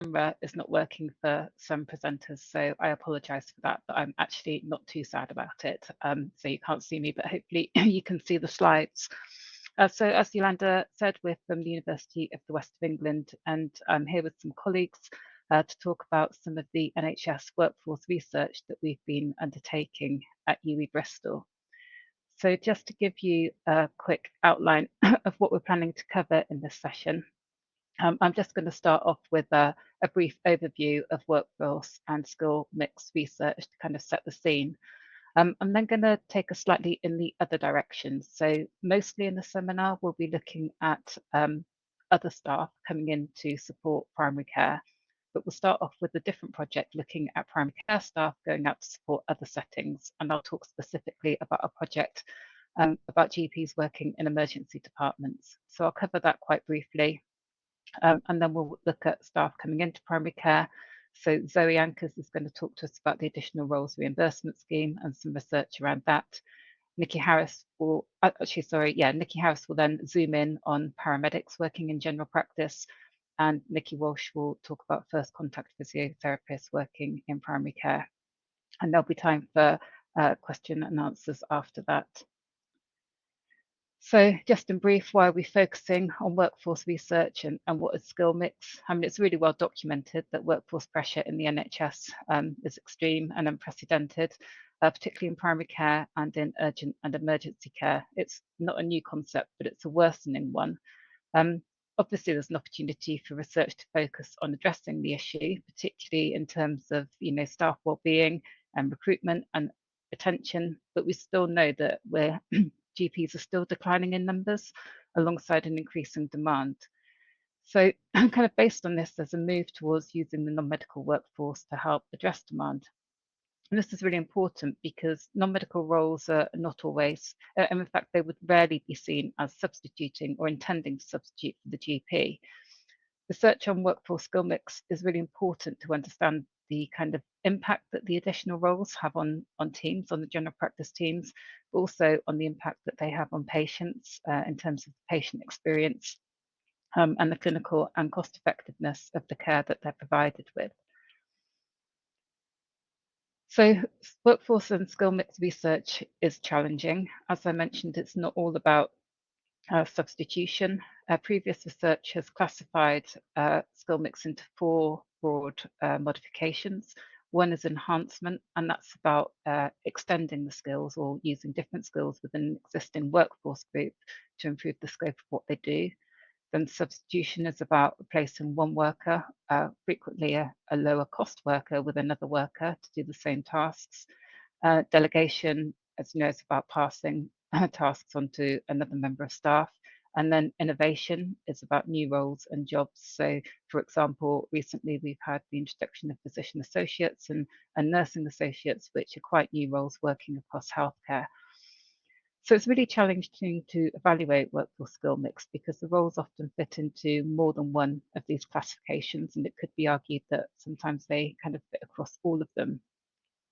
camera is not working for some presenters, so I apologise for that, but I'm actually not too sad about it. So you can't see me, but hopefully you can see the slides. So as Yolanda said, we're from the University of the West of England, and I'm here with some colleagues to talk about some of the NHS workforce research that we've been undertaking at UWE Bristol. So just to give you a quick outline of what we're planning to cover in this session, I'm just going to start off with a brief overview of workforce and skill mix research to kind of set the scene. I'm then going to take us slightly in the other direction. So mostly in the seminar, we'll be looking at other staff coming in to support primary care. But we'll start off with a different project looking at primary care staff going out to support other settings. And I'll talk specifically about a project about GPs working in emergency departments. So I'll cover that quite briefly. And then we'll look at staff coming into primary care. So Zoe Ankers is going to talk to us about the Additional Roles Reimbursement Scheme and some research around that. Nicky Harris will then zoom in on paramedics working in general practice, and Nicky Walsh will talk about first contact physiotherapists working in primary care. And there'll be time for question and answers after that. So just in brief, why are we focusing on workforce research and what is skill mix? I mean, it's really well documented that workforce pressure in the NHS is extreme and unprecedented, particularly in primary care and in urgent and emergency care. It's not a new concept, but it's a worsening one. Obviously, there's an opportunity for research to focus on addressing the issue, particularly in terms of staff well-being and recruitment and retention, but we still know that GPs are still declining in numbers alongside an increasing demand. So kind of based on this, there's a move towards using the non-medical workforce to help address demand. And this is really important because non-medical roles are not always, and in fact, they would rarely be seen as substituting or intending to substitute for the GP. Research on workforce skill mix is really important to understand the kind of impact that the additional roles have on teams, on the general practice teams, but also on the impact that they have on patients in terms of the patient experience and the clinical and cost effectiveness of the care that they're provided with. So workforce and skill mix research is challenging. As I mentioned, it's not all about substitution. Previous research has classified skill mix into 4 broad modifications. One is enhancement, and that's about extending the skills or using different skills within an existing workforce group to improve the scope of what they do. Then substitution is about replacing one worker, frequently a lower cost worker, with another worker to do the same tasks. Delegation, as you know, is about passing tasks onto another member of staff. And then innovation is about new roles and jobs. So, for example, recently we've had the introduction of physician associates and nursing associates, which are quite new roles working across healthcare. So it's really challenging to evaluate workforce skill mix because the roles often fit into more than one of these classifications, and it could be argued that sometimes they kind of fit across all of them.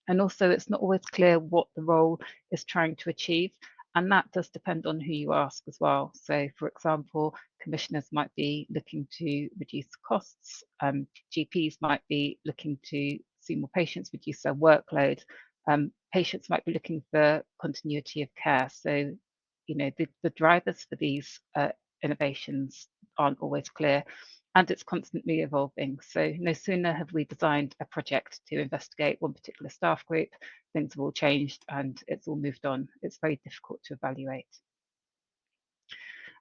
And also, it's not always clear what the role is trying to achieve, and that does depend on who you ask as well. So, for example, commissioners might be looking to reduce costs, GPs might be looking to see more patients, reduce their workload. Patients might be looking for continuity of care. So, the drivers for these innovations aren't always clear, and it's constantly evolving. So no sooner have we designed a project to investigate one particular staff group, things have all changed and it's all moved on. It's very difficult to evaluate.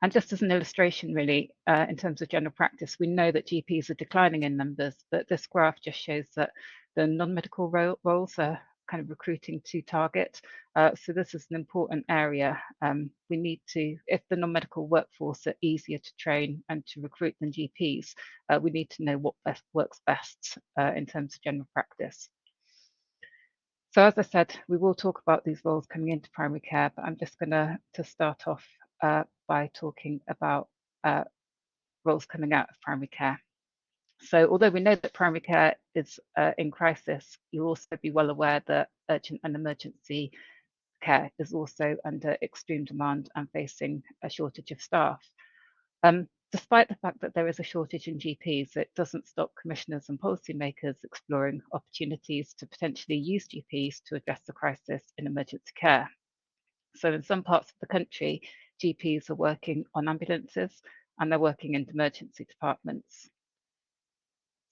And just as an illustration, really, in terms of general practice, we know that GPs are declining in numbers, but this graph just shows that the non-medical roles are kind of recruiting to target. So this is an important area. We need to, if the non-medical workforce are easier to train and to recruit than GPs, we need to know what works best in terms of general practice. So as I said, we will talk about these roles coming into primary care, but I'm just going to start off by talking about roles coming out of primary care. So although we know that primary care is in crisis, you'll also be well aware that urgent and emergency care is also under extreme demand and facing a shortage of staff. Despite the fact that there is a shortage in GPs, it doesn't stop commissioners and policymakers exploring opportunities to potentially use GPs to address the crisis in emergency care. So in some parts of the country, GPs are working on ambulances and they're working in emergency departments.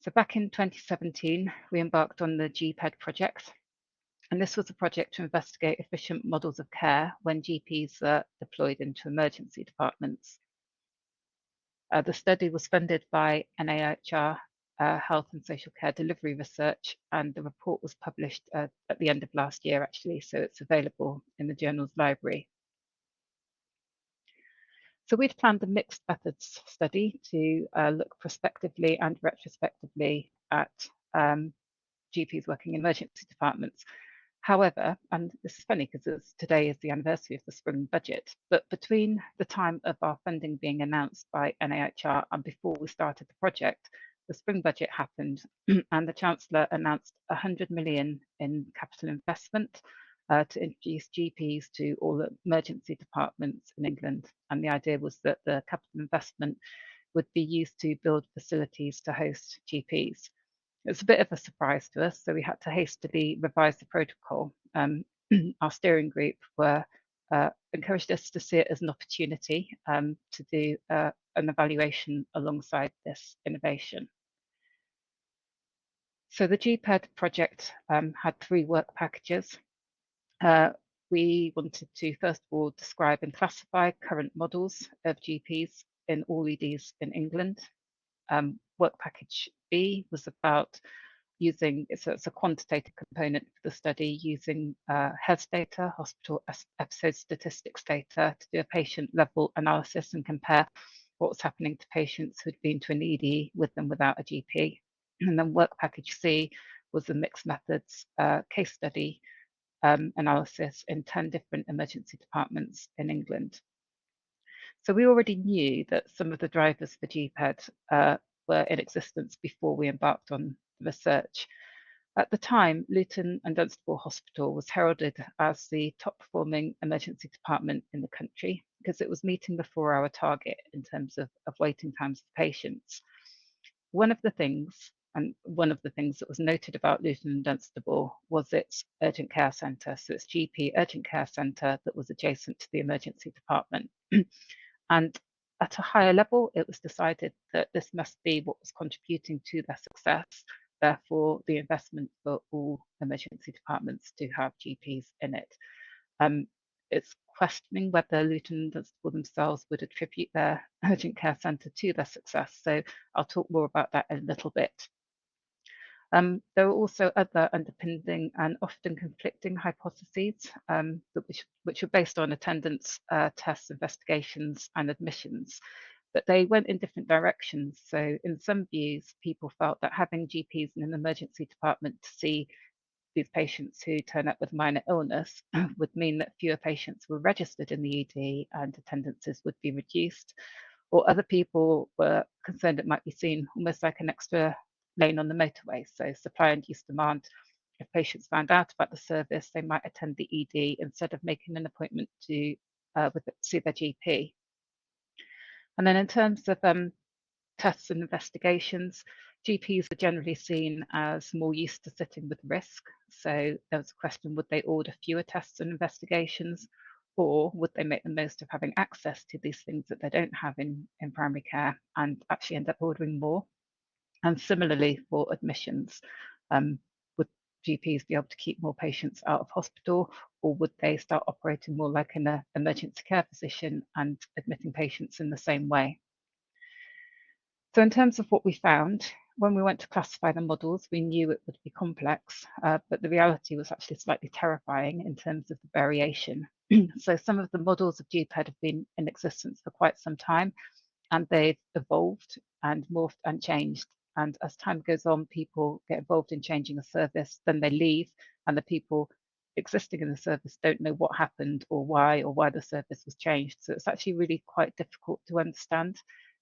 So back in 2017, we embarked on the GPad project. And this was a project to investigate efficient models of care when GPs are deployed into emergency departments. The study was funded by NAHR Health and Social Care Delivery Research, and the report was published at the end of last year, actually, so it's available in the journal's library. So we'd planned a mixed methods study to look prospectively and retrospectively at GPs working in emergency departments. However, and this is funny because today is the anniversary of the spring budget, but between the time of our funding being announced by NAHR and before we started the project, the spring budget happened and the Chancellor announced 100 million in capital investment to introduce GPs to all the emergency departments in England. And the idea was that the capital investment would be used to build facilities to host GPs. It's a bit of a surprise to us, so we had to hastily revise the protocol. Our steering group encouraged us to see it as an opportunity to do an evaluation alongside this innovation. So the GPad project had 3 work packages. We wanted to, first of all, describe and classify current models of GPs in all EDs in England. Work package B was about using, it's a quantitative component for the study, using HES data, hospital episode statistics data, to do a patient level analysis and compare what was happening to patients who'd been to an ED with and without a GP. And then work package C was a mixed methods case study analysis in 10 different emergency departments in England. So we already knew that some of the drivers for GPad were in existence before we embarked on the research. At the time, Luton and Dunstable Hospital was heralded as the top performing emergency department in the country because it was meeting the 4-hour target in terms of waiting times for patients. One of the things that was noted about Luton and Dunstable was its urgent care centre, so its GP urgent care centre that was adjacent to the emergency department. And at a higher level, it was decided that this must be what was contributing to their success. Therefore, the investment for all emergency departments to have GPs in it. It's questioning whether Luton and Dunstable themselves would attribute their urgent care centre to their success. So I'll talk more about that in a little bit. There are also other underpinning and often conflicting hypotheses which were based on attendance, tests, investigations, and admissions, but they went in different directions. So in some views, people felt that having GPs in an emergency department to see these patients who turn up with minor illness would mean that fewer patients were registered in the ED and attendances would be reduced. Or other people were concerned it might be seen almost like an extra lane on the motorway, so supply and use demand. If patients found out about the service, they might attend the ED instead of making an appointment to see their GP. And then in terms of tests and investigations, GPs are generally seen as more used to sitting with risk. So there was a question, would they order fewer tests and investigations, or would they make the most of having access to these things that they don't have in primary care and actually end up ordering more? And similarly for admissions, would GPs be able to keep more patients out of hospital, or would they start operating more like an emergency care physician and admitting patients in the same way? So in terms of what we found, when we went to classify the models, we knew it would be complex, but the reality was actually slightly terrifying in terms of the variation. So some of the models of GPad have been in existence for quite some time, and they've evolved and morphed and changed. And as time goes on, people get involved in changing a service, then they leave, and the people existing in the service don't know what happened or why the service was changed. So it's actually really quite difficult to understand.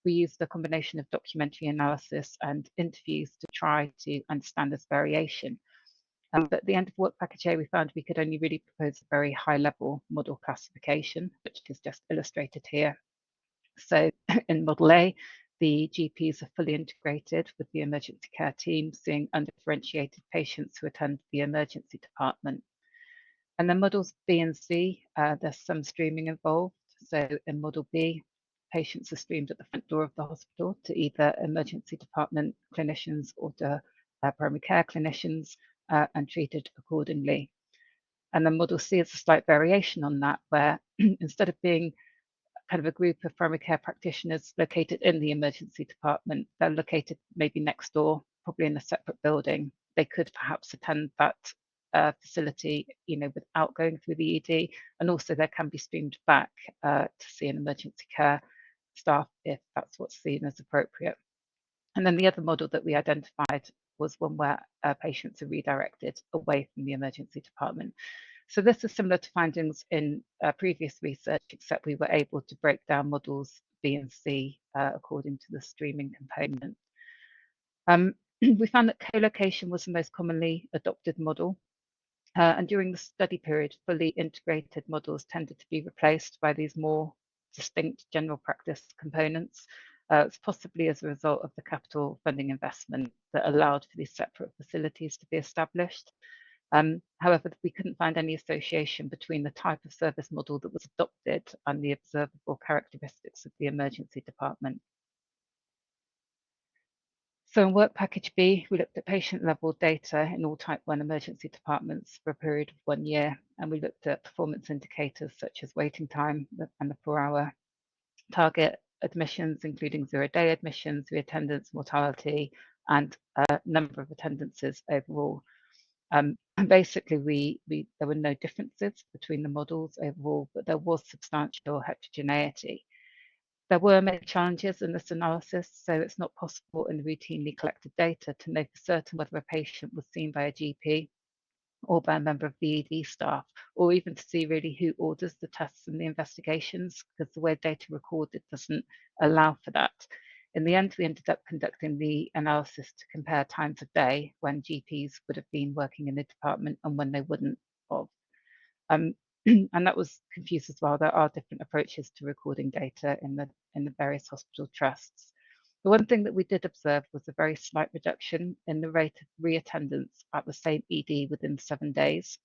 We used a combination of documentary analysis and interviews to try to understand this variation. But at the end of work package A, we found we could only really propose a very high level model classification, which is just illustrated here. So in Model A, the GPs are fully integrated with the emergency care team, seeing undifferentiated patients who attend the emergency department. And then Models B and C, there's some streaming involved. So in Model B, patients are streamed at the front door of the hospital to either emergency department clinicians or to primary care clinicians and treated accordingly. And then Model C is a slight variation on that, where instead of being kind of a group of primary care practitioners located in the emergency department, they're located maybe next door, probably in a separate building. They could perhaps attend that facility, without going through the ED, and also they can be streamed back to see an emergency care staff if that's what's seen as appropriate. And then the other model that we identified was one where patients are redirected away from the emergency department. So this is similar to findings in previous research, except we were able to break down models B and C according to the streaming component. We found that co-location was the most commonly adopted model. And during the study period, fully integrated models tended to be replaced by these more distinct general practice components. It's possibly as a result of the capital funding investment that allowed for these separate facilities to be established. However, we couldn't find any association between the type of service model that was adopted and the observable characteristics of the emergency department. So in work package B, we looked at patient-level data in all type 1 emergency departments for a period of 1 year, and we looked at performance indicators such as waiting time and the per-hour target admissions, including zero-day admissions, reattendance, mortality, and number of attendances overall. And basically, there were no differences between the models overall, but there was substantial heterogeneity. There were many challenges in this analysis, so it's not possible in the routinely collected data to know for certain whether a patient was seen by a GP or by a member of the ED staff, or even to see really who orders the tests and the investigations, because the way data recorded doesn't allow for that. In the end, we ended up conducting the analysis to compare times of day when GPs would have been working in the department and when they wouldn't have. And that was confused as well. There are different approaches to recording data in the various hospital trusts. The one thing that we did observe was a very slight reduction in the rate of reattendance at the same ED within 7 days.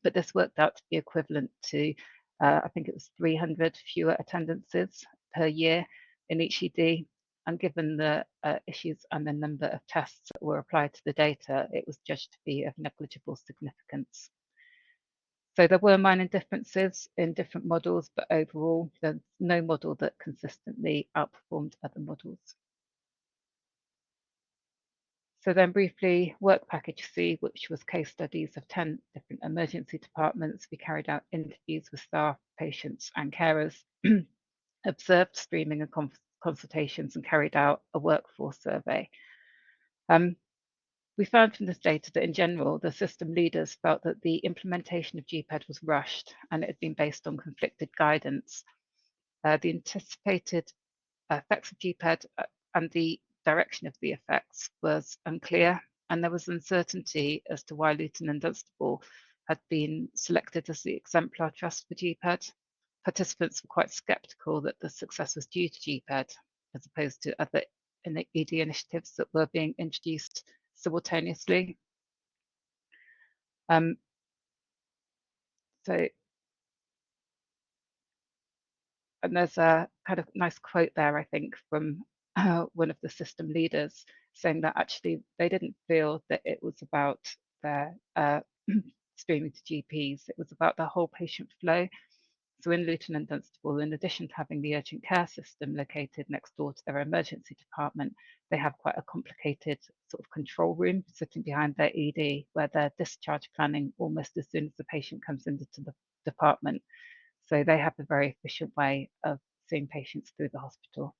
But this worked out to be equivalent to, I think it was 300 fewer attendances per year in each ED. And given the issues and the number of tests that were applied to the data, it was judged to be of negligible significance. So there were minor differences in different models, but overall, there's no model that consistently outperformed other models. So then briefly, work package C, which was case studies of 10 different emergency departments. We carried out interviews with staff, patients, and carers, observed streaming and consultations, and carried out a workforce survey. We found from this data that in general, the system leaders felt that the implementation of GPad was rushed and it had been based on conflicted guidance. The anticipated effects of GPad and the direction of the effects was unclear, and there was uncertainty as to why Luton and Dunstable had been selected as the exemplar trust for GPad. Participants were quite sceptical that the success was due to GPad, as opposed to other ED initiatives that were being introduced simultaneously. And there's a kind of nice quote there, I think, from one of the system leaders saying that actually they didn't feel that it was about their streaming to GPs, it was about the whole patient flow. So in Luton and Dunstable, in addition to having the urgent care system located next door to their emergency department, they have quite a complicated sort of control room sitting behind their ED, where they're discharge planning almost as soon as the patient comes into the department. So they have a very efficient way of seeing patients through the hospital.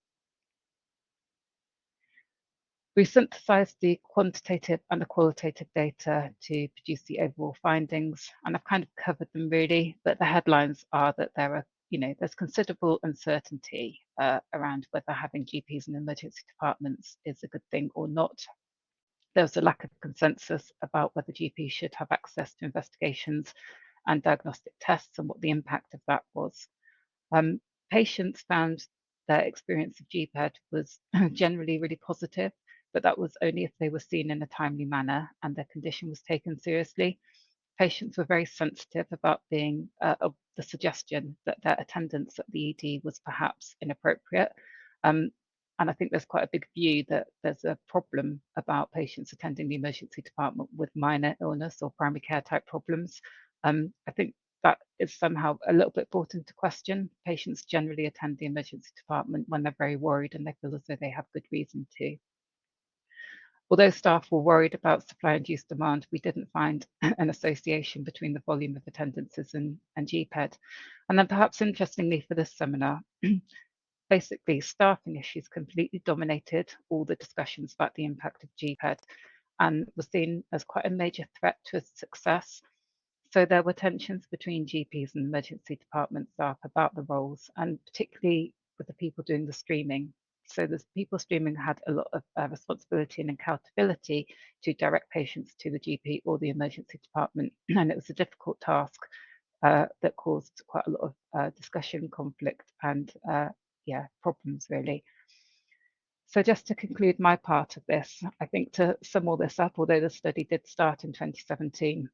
We synthesized the quantitative and the qualitative data to produce the overall findings, and I've kind of covered them really, but the headlines are that there's considerable uncertainty around whether having GPs in emergency departments is a good thing or not. There's a lack of consensus about whether GPs should have access to investigations and diagnostic tests and what the impact of that was. Patients found their experience of GPad was generally really positive, but that was only if they were seen in a timely manner and their condition was taken seriously. Patients were very sensitive about being of the suggestion that their attendance at the ED was perhaps inappropriate. And I think there's quite a big view that there's a problem about patients attending the emergency department with minor illness or primary care type problems. I think that is somehow a little bit brought into question. Patients generally attend the emergency department when they're very worried and they feel as though they have good reason to. Although staff were worried about supply-induced demand, we didn't find an association between the volume of attendances and GPad. And then perhaps interestingly for this seminar, basically staffing issues completely dominated all the discussions about the impact of GPad and was seen as quite a major threat to its success. So there were tensions between GPs and emergency department staff about the roles, and particularly with the people doing the streaming. So the people streaming had a lot of responsibility and accountability to direct patients to the GP or the emergency department, and it was a difficult task that caused quite a lot of discussion, conflict, and problems really. So just to conclude my part of this, I think to sum all this up, although the study did start in 2017,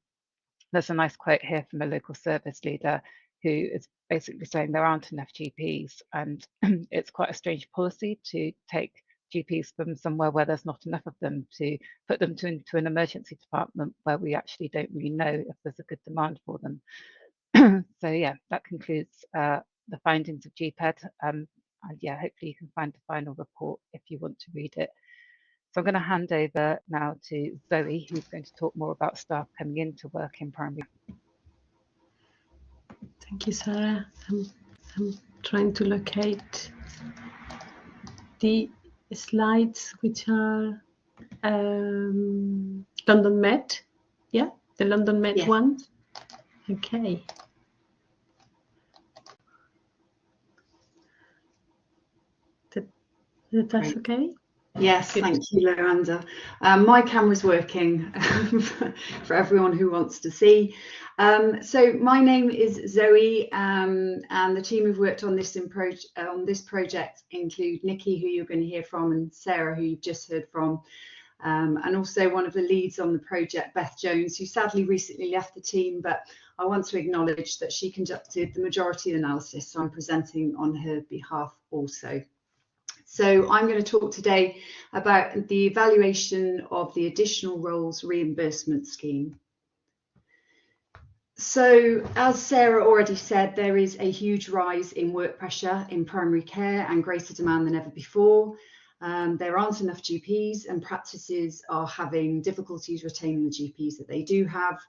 there's a nice quote here from a local service leader who is basically saying there aren't enough GPs, and it's quite a strange policy to take GPs from somewhere where there's not enough of them to put them into an emergency department where we actually don't really know if there's a good demand for them. So yeah, that concludes the findings of GPad. And yeah, hopefully you can find the final report if you want to read it. So I'm going to hand over now to Zoe, who's going to talk more about staff coming into work in primary. Thank you, Sarah. I'm trying to locate the slides, which are London Met. Yeah, the London Met ones. Okay. That's okay? Yes, good. Thank you, Loranda. My camera's working for everyone who wants to see. So my name is Zoe, and the team who've worked on this project include Nicky, who you're going to hear from, and Sarah, who you've just heard from, and also one of the leads on the project, Beth Jones, who sadly recently left the team, but I want to acknowledge that she conducted the majority of the analysis, so I'm presenting on her behalf also. So I'm going to talk today about the evaluation of the Additional Roles Reimbursement Scheme. So as Sarah already said, there is a huge rise in work pressure in primary care and greater demand than ever before. There aren't enough GPs, and practices are having difficulties retaining the GPs that they do have.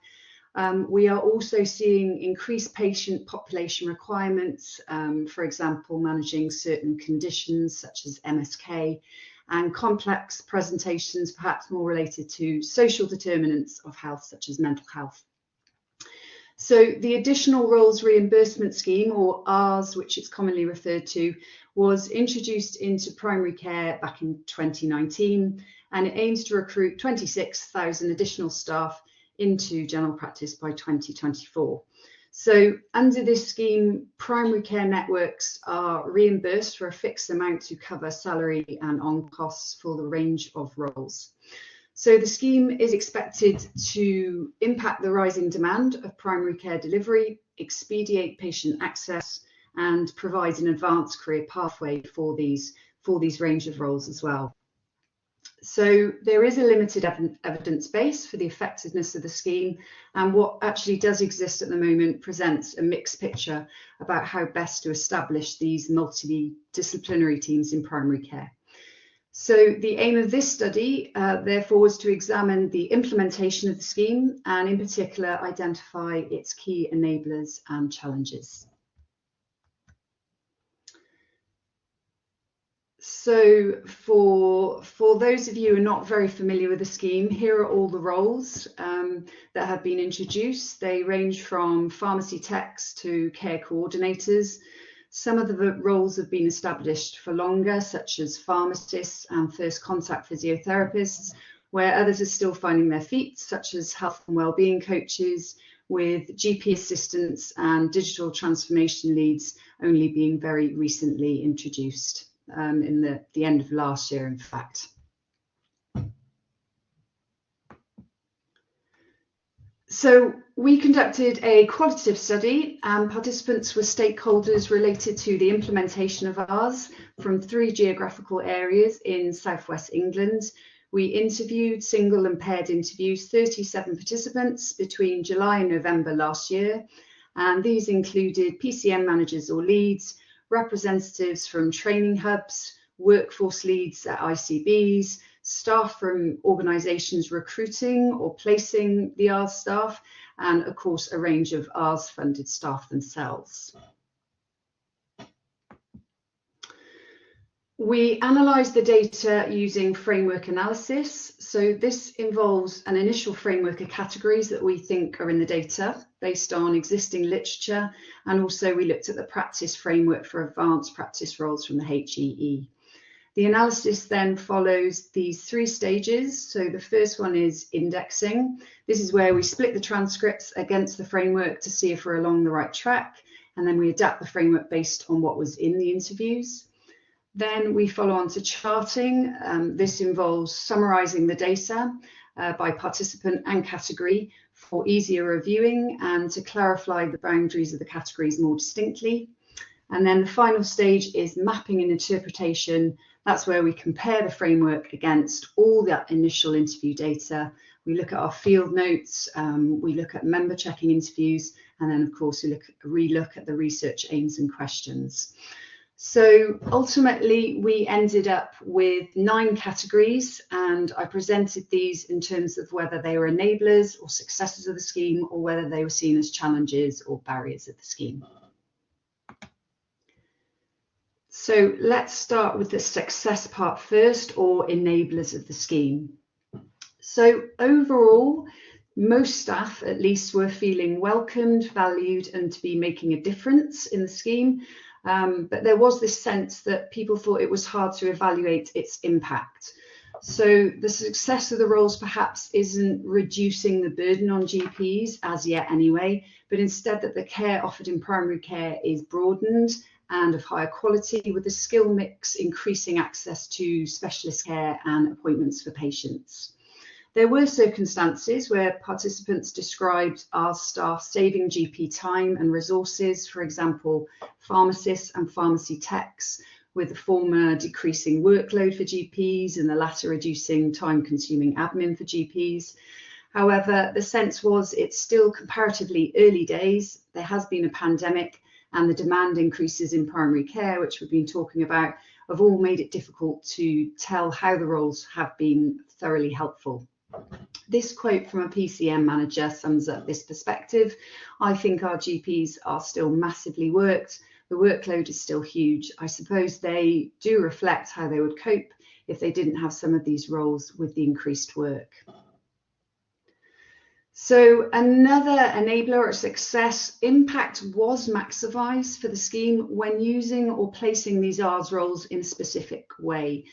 We are also seeing increased patient population requirements, for example, managing certain conditions such as MSK, and complex presentations perhaps more related to social determinants of health such as mental health. So the Additional Roles Reimbursement Scheme, or ARRS, which it's commonly referred to, was introduced into primary care back in 2019, and it aims to recruit 26,000 additional staff into general practice by 2024. So under this scheme, primary care networks are reimbursed for a fixed amount to cover salary and on costs for the range of roles. So the scheme is expected to impact the rising demand of primary care delivery, expedite patient access, and provide an advanced career pathway for these range of roles as well. So there is a limited evidence base for the effectiveness of the scheme, and what actually does exist at the moment presents a mixed picture about how best to establish these multidisciplinary teams in primary care. So the aim of this study, therefore, was to examine the implementation of the scheme and in particular identify its key enablers and challenges. So for those of you who are not very familiar with the scheme, here are all the roles that have been introduced. They range from pharmacy techs to care coordinators. Some of the roles have been established for longer, such as pharmacists and first contact physiotherapists, where others are still finding their feet, such as health and wellbeing coaches, with GP assistants and digital transformation leads only being very recently introduced in the end of last year, in fact. So we conducted a qualitative study, and participants were stakeholders related to the implementation of ARRS from 3 geographical areas in southwest England. We interviewed single and paired interviews 37 participants between July and November last year, and these included PCN managers or leads, representatives from training hubs, workforce leads at ICBs, staff from organisations recruiting or placing the ARRS staff, and of course a range of ARRS funded staff themselves. We analysed the data using framework analysis. So this involves an initial framework of categories that we think are in the data based on existing literature, and also we looked at the practice framework for advanced practice roles from the HEE. The analysis then follows these 3 stages. So the first one is indexing. This is where we split the transcripts against the framework to see if we're along the right track, and then we adapt the framework based on what was in the interviews. Then we follow on to charting. This involves summarising the data by participant and category for easier reviewing and to clarify the boundaries of the categories more distinctly. And then the final stage is mapping and interpretation. That's where we compare the framework against all that initial interview data. We look at our field notes, we look at member checking interviews, and then of course we re-look at the research aims and questions. So ultimately we ended up with 9 categories, and I presented these in terms of whether they were enablers or successes of the scheme, or whether they were seen as challenges or barriers of the scheme. So let's start with the success part first, or enablers of the scheme. So overall, most staff at least were feeling welcomed, valued, and to be making a difference in the scheme. But there was this sense that people thought it was hard to evaluate its impact. So the success of the roles perhaps isn't reducing the burden on GPs as yet anyway, but instead that the care offered in primary care is broadened and of higher quality, with the skill mix increasing access to specialist care and appointments for patients. There were circumstances where participants described our staff saving GP time and resources, for example, pharmacists and pharmacy techs, with the former decreasing workload for GPs and the latter reducing time-consuming admin for GPs. However, the sense was it's still comparatively early days. There has been a pandemic, and the demand increases in primary care, which we've been talking about, have all made it difficult to tell how the roles have been thoroughly helpful. This quote from a PCM manager sums up this perspective. I think our GPs are still massively worked. The workload is still huge. I suppose they do reflect how they would cope if they didn't have some of these roles with the increased work. So another enabler of success, impact was maximised for the scheme when using or placing these ARRS roles in a specific way.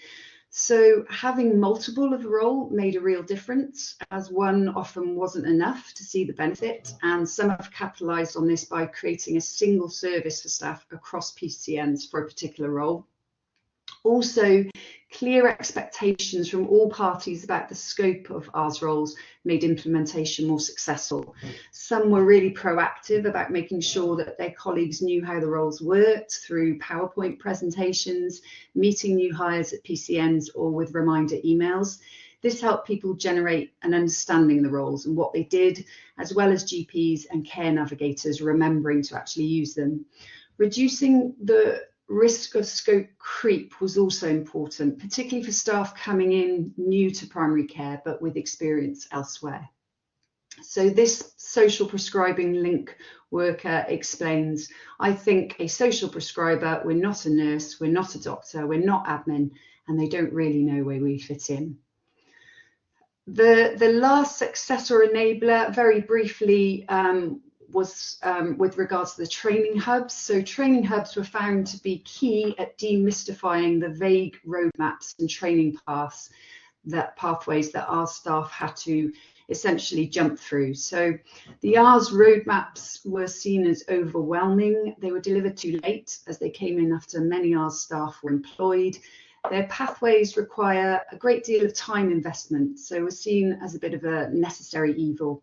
So having multiple of a role made a real difference, as one often wasn't enough to see the benefit, and some have capitalised on this by creating a single service for staff across PCNs for a particular role. Also, clear expectations from all parties about the scope of ARRS roles made implementation more successful. Some were really proactive about making sure that their colleagues knew how the roles worked through PowerPoint presentations, meeting new hires at PCNs, or with reminder emails. This helped people generate an understanding of the roles and what they did, as well as GPs and care navigators remembering to actually use them. Reducing the risk of scope creep was also important, particularly for staff coming in new to primary care but with experience elsewhere. So this social prescribing link worker explains, I think a social prescriber, we're not a nurse, we're not a doctor, we're not admin, and they don't really know where we fit in. The last success or enabler, very briefly, was with regards to the training hubs. So training hubs were found to be key at demystifying the vague roadmaps and training paths that pathways that our staff had to essentially jump through. So the ARRS roadmaps were seen as overwhelming. They were delivered too late as they came in after many ARRS staff were employed. Their pathways require a great deal of time investment, so were seen as a bit of a necessary evil.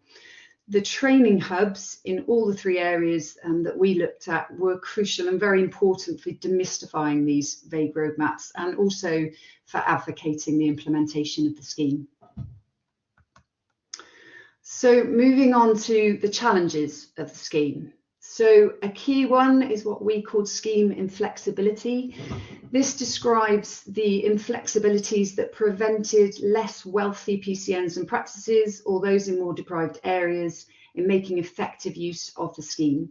The training hubs in all the three areas that we looked at were crucial and very important for demystifying these vague roadmaps and also for advocating the implementation of the scheme. So moving on to the challenges of the scheme. So a key one is what we call scheme inflexibility. This describes the inflexibilities that prevented less wealthy PCNs and practices, or those in more deprived areas, in making effective use of the scheme.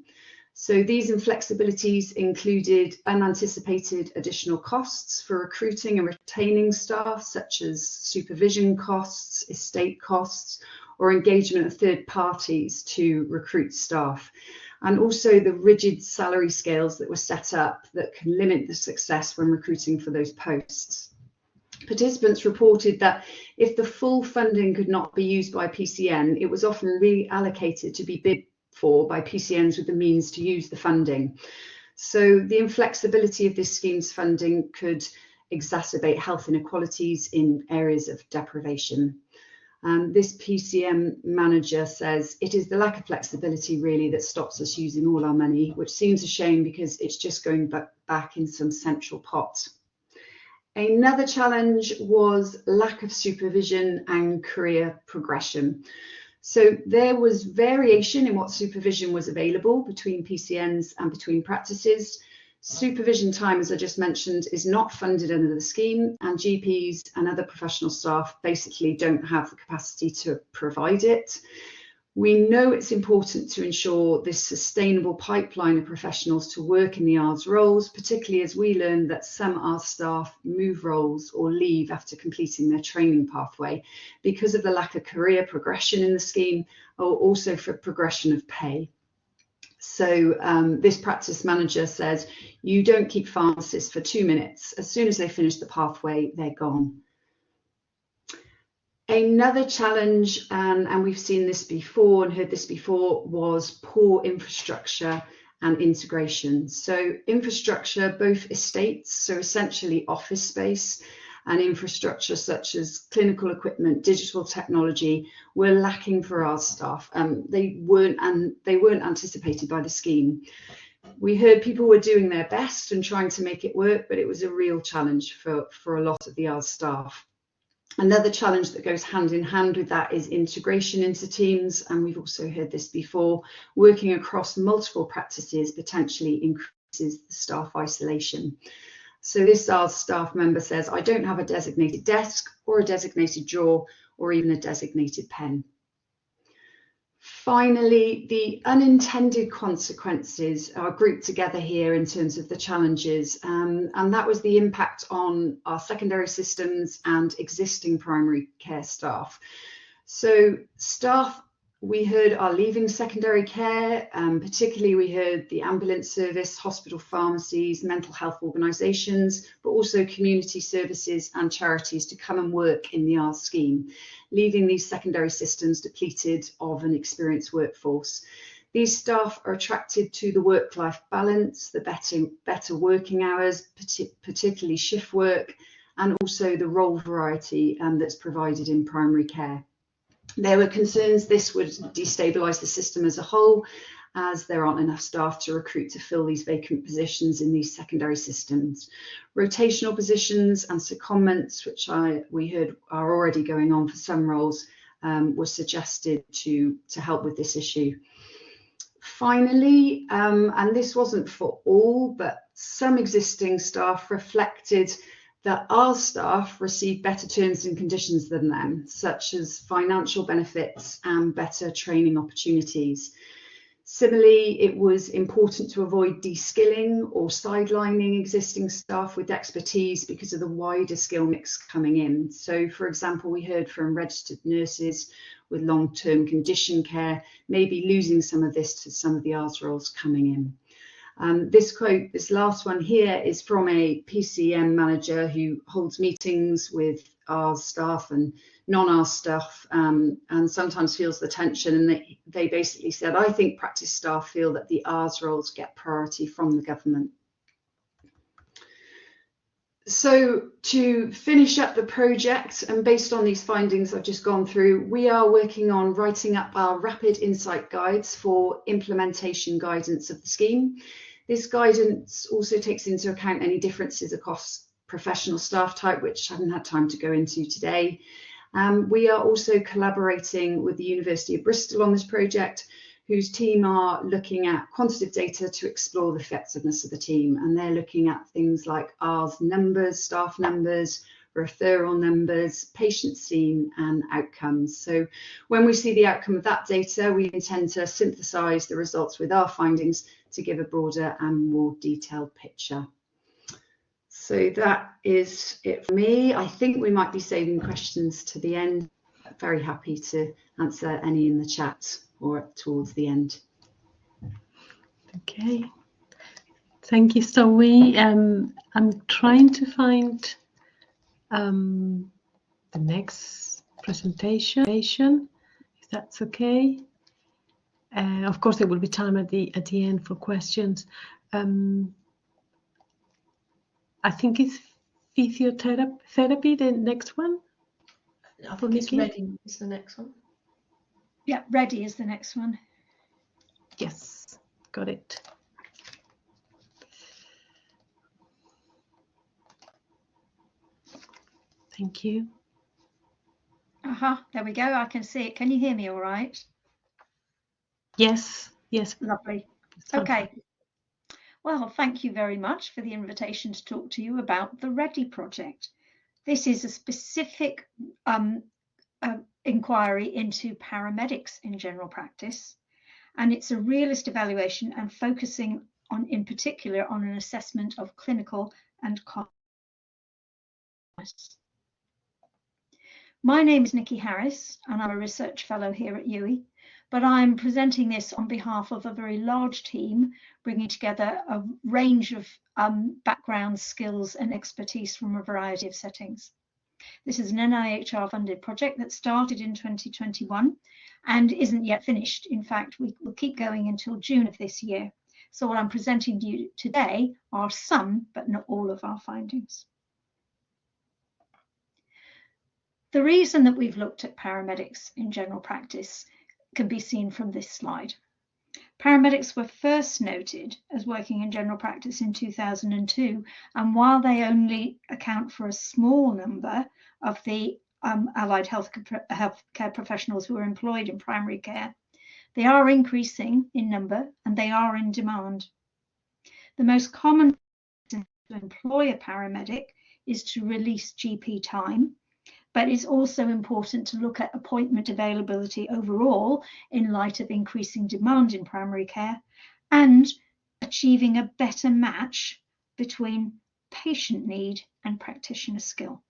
So these inflexibilities included unanticipated additional costs for recruiting and retaining staff, such as supervision costs, estate costs, or engagement of third parties to recruit staff. And also the rigid salary scales that were set up that can limit the success when recruiting for those posts. Participants reported that if the full funding could not be used by PCN, it was often reallocated to be bid for by PCNs with the means to use the funding. So the inflexibility of this scheme's funding could exacerbate health inequalities in areas of deprivation. This PCM manager says it is the lack of flexibility really that stops us using all our money, which seems a shame because it's just going back in some central pot. Another challenge was lack of supervision and career progression. So there was variation in what supervision was available between PCNs and between practices. Supervision time, as I just mentioned, is not funded under the scheme, and GPs and other professional staff basically don't have the capacity to provide it. We know it's important to ensure this sustainable pipeline of professionals to work in the ARRS roles, particularly as we learn that some ARRS staff move roles or leave after completing their training pathway because of the lack of career progression in the scheme, or also for progression of pay. So this practice manager says, you don't keep pharmacists for 2 minutes. As soon as they finish the pathway, they're gone. Another challenge, and we've seen this before and heard this before, was poor infrastructure and integration. So infrastructure, both estates, so essentially office space, and infrastructure such as clinical equipment, digital technology, were lacking for our staff. They weren't anticipated by the scheme. We heard people were doing their best and trying to make it work, but it was a real challenge for a lot of the ARRS staff. Another challenge that goes hand in hand with that is integration into teams, and we've also heard this before. Working across multiple practices potentially increases the staff isolation. So this ARRS staff member says, I don't have a designated desk or a designated drawer or even a designated pen. Finally, the unintended consequences are grouped together here in terms of the challenges, and that was the impact on our secondary systems and existing primary care staff. So staff, we heard, are leaving secondary care, particularly we heard the ambulance service, hospital pharmacies, mental health organisations, but also community services and charities to come and work in the ARRS scheme, leaving these secondary systems depleted of an experienced workforce. These staff are attracted to the work-life balance, the better working hours, particularly shift work, and also the role variety that's provided in primary care. There were concerns this would destabilise the system as a whole, as there aren't enough staff to recruit to fill these vacant positions in these secondary systems. Rotational positions and secondments, which we heard are already going on for some roles, were suggested to help with this issue. Finally, and this wasn't for all, but some existing staff reflected that our staff receive better terms and conditions than them, such as financial benefits and better training opportunities. Similarly, it was important to avoid de-skilling or sidelining existing staff with expertise because of the wider skill mix coming in. So, for example, we heard from registered nurses with long-term condition care, maybe losing some of this to some of the ARRS roles coming in. This quote, this last one here, is from a PCM manager who holds meetings with ARRS staff and non-ARRS staff, and sometimes feels the tension. And they basically said, I think practice staff feel that the ARRS roles get priority from the government. So to finish up the project, and based on these findings I've just gone through, we are working on writing up our rapid insight guides for implementation guidance of the scheme. This guidance also takes into account any differences across professional staff type, which I haven't had time to go into today. We are also collaborating with the University of Bristol on this project, whose team are looking at quantitative data to explore the effectiveness of the team. And they're looking at things like ARRS numbers, staff numbers, referral numbers, patients seen, and outcomes. So when we see the outcome of that data, we intend to synthesize the results with our findings to give a broader and more detailed picture. So that is it for me. I think we might be saving questions to the end. Very happy to answer any in the chat or towards the end. Okay, thank you. So I'm trying to find the next presentation, if that's okay. Of course, there will be time at the end for questions. I think it's physiotherapy, the next one. I think it's Ready is the next one. Yeah, Ready is the next one. Yes, got it. Thank you. There we go. I can see it. Can you hear me all right? Yes, yes. Lovely. Okay. Well, thank you very much for the invitation to talk to you about the Ready project. This is a specific inquiry into paramedics in general practice, and it's a realist evaluation and focusing on, in particular, on an assessment of clinical and cognitive. My name is Nicky Harris, and I'm a research fellow here at UWE, but I'm presenting this on behalf of a very large team, bringing together a range of backgrounds, skills, and expertise from a variety of settings. This is an NIHR funded project that started in 2021 and isn't yet finished. In fact, we will keep going until June of this year. So what I'm presenting to you today are some, but not all of our findings. The reason that we've looked at paramedics in general practice can be seen from this slide. Paramedics were first noted as working in general practice in 2002, and while they only account for a small number of the allied healthcare professionals who are employed in primary care, they are increasing in number and they are in demand. The most common reason to employ a paramedic is to release GP time, but it's also important to look at appointment availability overall in light of increasing demand in primary care and achieving a better match between patient need and practitioner skill.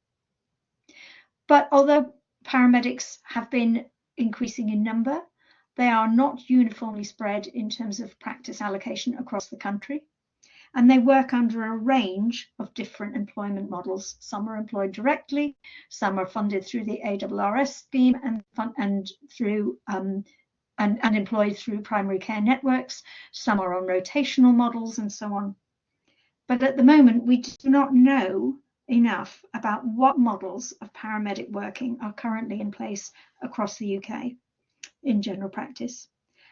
But although paramedics have been increasing in number, they are not uniformly spread in terms of practice allocation across the country. And they work under a range of different employment models. Some are employed directly, some are funded through the ARRS scheme and employed through primary care networks. Some are on rotational models and so on. But at the moment, we do not know enough about what models of paramedic working are currently in place across the UK in general practice,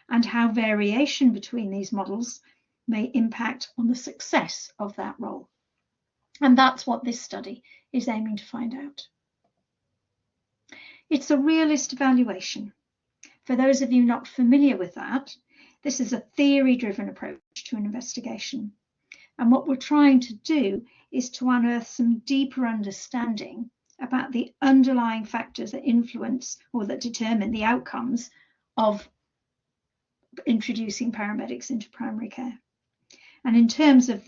and how variation between these models may impact on the success of that role. And that's what this study is aiming to find out. It's a realist evaluation. For those of you not familiar with that, this is a theory-driven approach to an investigation. And what we're trying to do is to unearth some deeper understanding about the underlying factors that influence or that determine the outcomes of introducing paramedics into primary care. And in terms of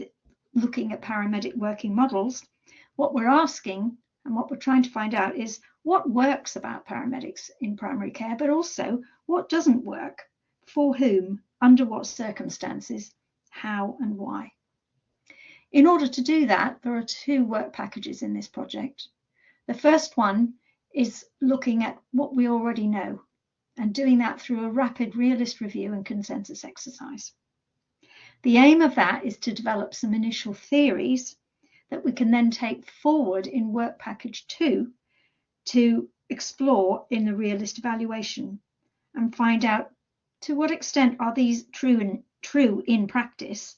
looking at paramedic working models, what we're asking and what we're trying to find out is what works about paramedics in primary care, but also what doesn't work, for whom, under what circumstances, how and why. In order to do that, there are two work packages in this project. The first one is looking at what we already know and doing that through a rapid realist review and consensus exercise. The aim of that is to develop some initial theories that we can then take forward in work package 2 to explore in the realist evaluation and find out to what extent are these true in practice,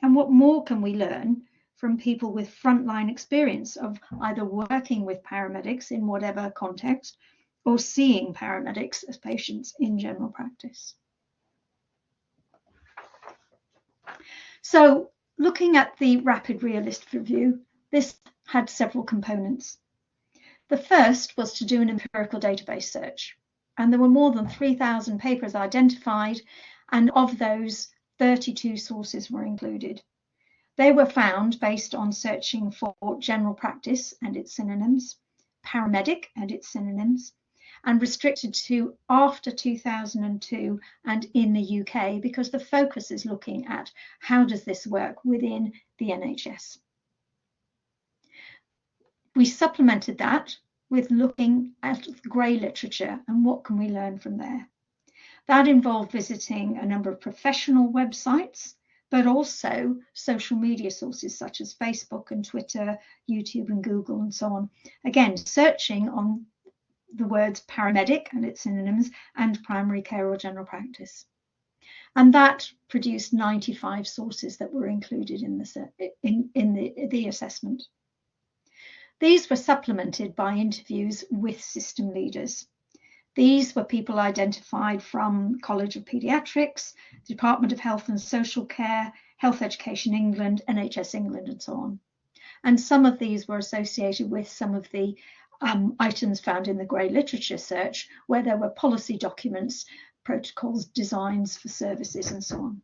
and what more can we learn from people with frontline experience of either working with paramedics in whatever context or seeing paramedics as patients in general practice. So looking at the rapid realist review, this had several components. The first was to do an empirical database search, and there were more than 3,000 papers identified, and of those 32 sources were included. They were found based on searching for general practice and its synonyms, paramedic and its synonyms, and restricted to after 2002 and in the UK, because the focus is looking at how does this work within the NHS. We supplemented that with looking at grey literature and what can we learn from there. That involved visiting a number of professional websites, but also social media sources such as Facebook and Twitter, YouTube and Google and so on. Again, searching on the words paramedic and its synonyms and primary care or general practice. And that produced 95 sources that were included in the assessment. These were supplemented by interviews with system leaders. These were people identified from College of Paediatrics, Department of Health and Social Care, Health Education England, NHS England, and so on. And some of these were associated with some of the items found in the grey literature search, where there were policy documents, protocols, designs for services, and so on.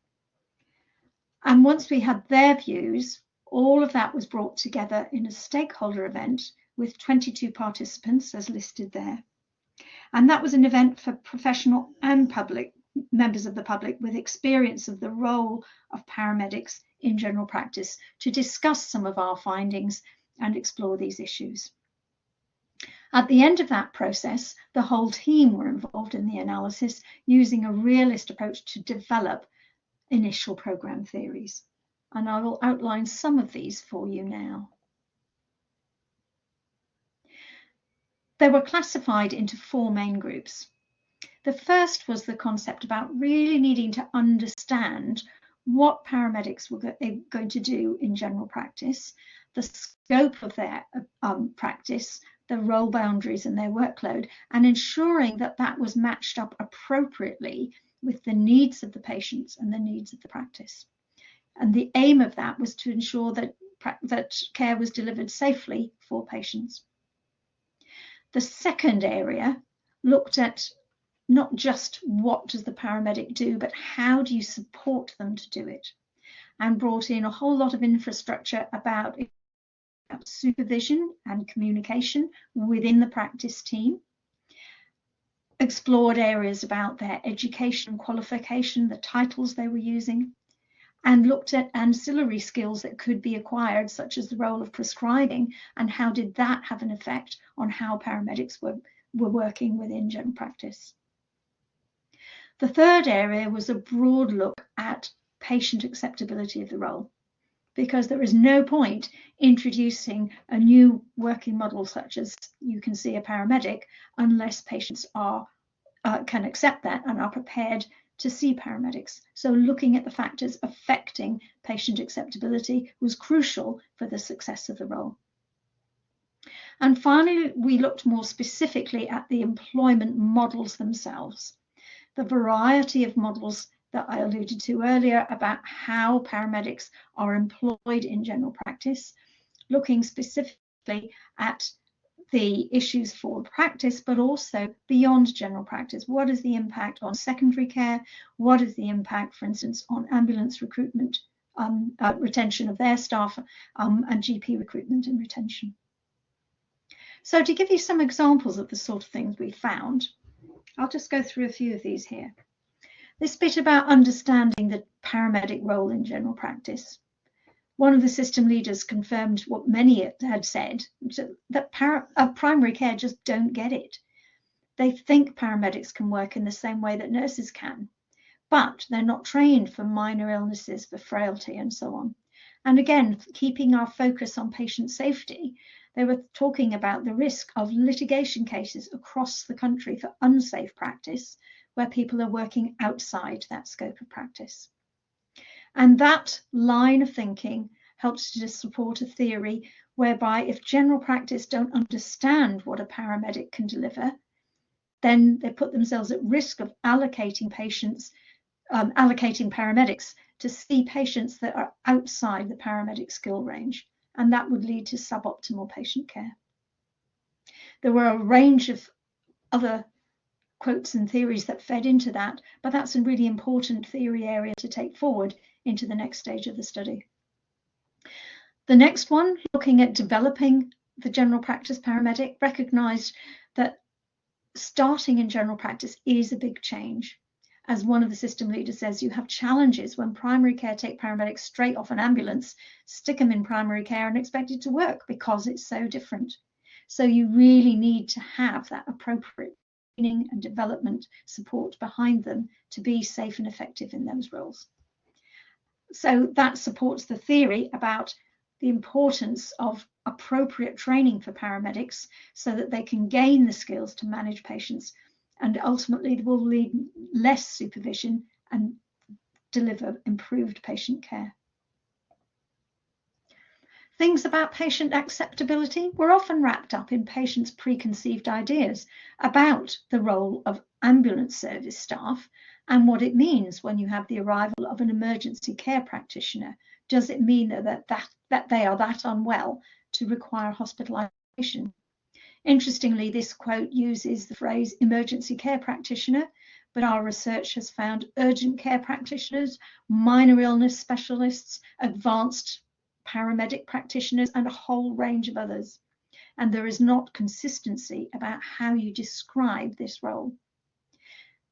And once we had their views, all of that was brought together in a stakeholder event with 22 participants as listed there. And that was an event for professional and public members of the public with experience of the role of paramedics in general practice to discuss some of our findings and explore these issues. At the end of that process, the whole team were involved in the analysis using a realist approach to develop initial programme theories. And I will outline some of these for you now. They were classified into 4 main groups. The first was the concept about really needing to understand what paramedics were going to do in general practice, the scope of their practice, the role boundaries and their workload, and ensuring that that was matched up appropriately with the needs of the patients and the needs of the practice. And the aim of that was to ensure that care was delivered safely for patients. The second area looked at not just what does the paramedic do, but how do you support them to do it, and brought in a whole lot of infrastructure about supervision and communication within the practice team, explored areas about their education and qualification, the titles they were using, and looked at ancillary skills that could be acquired, such as the role of prescribing, and how did that have an effect on how paramedics were working within general practice. The third area was a broad look at patient acceptability of the role, because there is no point introducing a new working model such as you can see a paramedic unless patients can accept that and are prepared to see paramedics. So looking at the factors affecting patient acceptability was crucial for the success of the role. And finally, we looked more specifically at the employment models themselves. The variety of models that I alluded to earlier about how paramedics are employed in general practice, looking specifically at the issues for practice, but also beyond general practice. What is the impact on secondary care? What is the impact, for instance, on ambulance recruitment, retention of their staff, and GP recruitment and retention? So to give you some examples of the sort of things we found, I'll just go through a few of these here. This bit about understanding the paramedic role in general practice. One of the system leaders confirmed what many had said, that primary care just don't get it. They think paramedics can work in the same way that nurses can, but they're not trained for minor illnesses, for frailty and so on. And again, keeping our focus on patient safety, they were talking about the risk of litigation cases across the country for unsafe practice, where people are working outside that scope of practice. And that line of thinking helps to support a theory whereby if general practice don't understand what a paramedic can deliver, then they put themselves at risk of allocating paramedics to see patients that are outside the paramedic skill range, and that would lead to suboptimal patient care. There were a range of other quotes and theories that fed into that, but that's a really important theory area to take forward into the next stage of the study. The next one, looking at developing the general practice paramedic, recognised that starting in general practice is a big change. As one of the system leaders says, you have challenges when primary care take paramedics straight off an ambulance, stick them in primary care and expect it to work because it's so different. So you really need to have that appropriate training and development support behind them to be safe and effective in those roles. So that supports the theory about the importance of appropriate training for paramedics so that they can gain the skills to manage patients, and ultimately will lead less supervision and deliver improved patient care. Things about patient acceptability were often wrapped up in patients' preconceived ideas about the role of ambulance service staff and what it means when you have the arrival of an emergency care practitioner. Does it mean that they are that unwell to require hospitalisation? Interestingly, this quote uses the phrase emergency care practitioner, but our research has found urgent care practitioners, minor illness specialists, advanced paramedic practitioners, and a whole range of others. And there is not consistency about how you describe this role.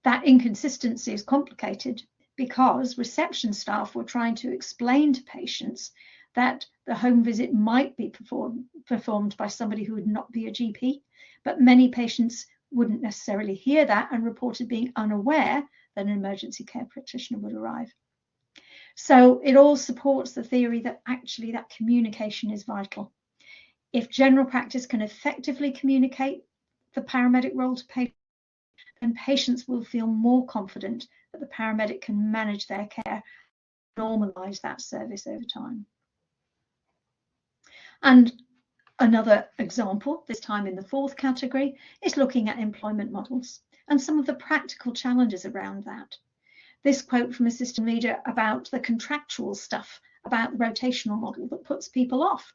That inconsistency is complicated because reception staff were trying to explain to patients that the home visit might be performed by somebody who would not be a GP, but many patients wouldn't necessarily hear that and reported being unaware that an emergency care practitioner would arrive. So it all supports the theory that actually that communication is vital. If general practice can effectively communicate the paramedic role to patients, then patients will feel more confident that the paramedic can manage their care, normalise that service over time. And another example, this time in the fourth category, is looking at employment models and some of the practical challenges around that. This quote from a system leader about the contractual stuff, about the rotational model that puts people off.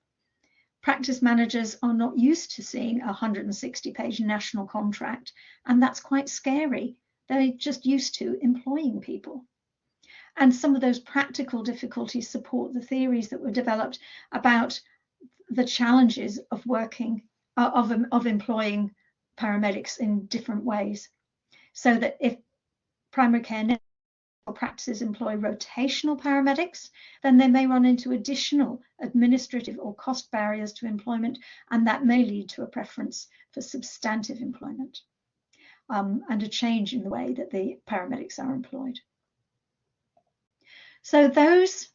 Practice managers are not used to seeing a 160-page national contract, and that's quite scary. They're just used to employing people. And some of those practical difficulties support the theories that were developed about the challenges of employing paramedics in different ways. So that if primary care practices employ rotational paramedics, then they may run into additional administrative or cost barriers to employment, and that may lead to a preference for substantive employment and a change in the way that the paramedics are employed. So those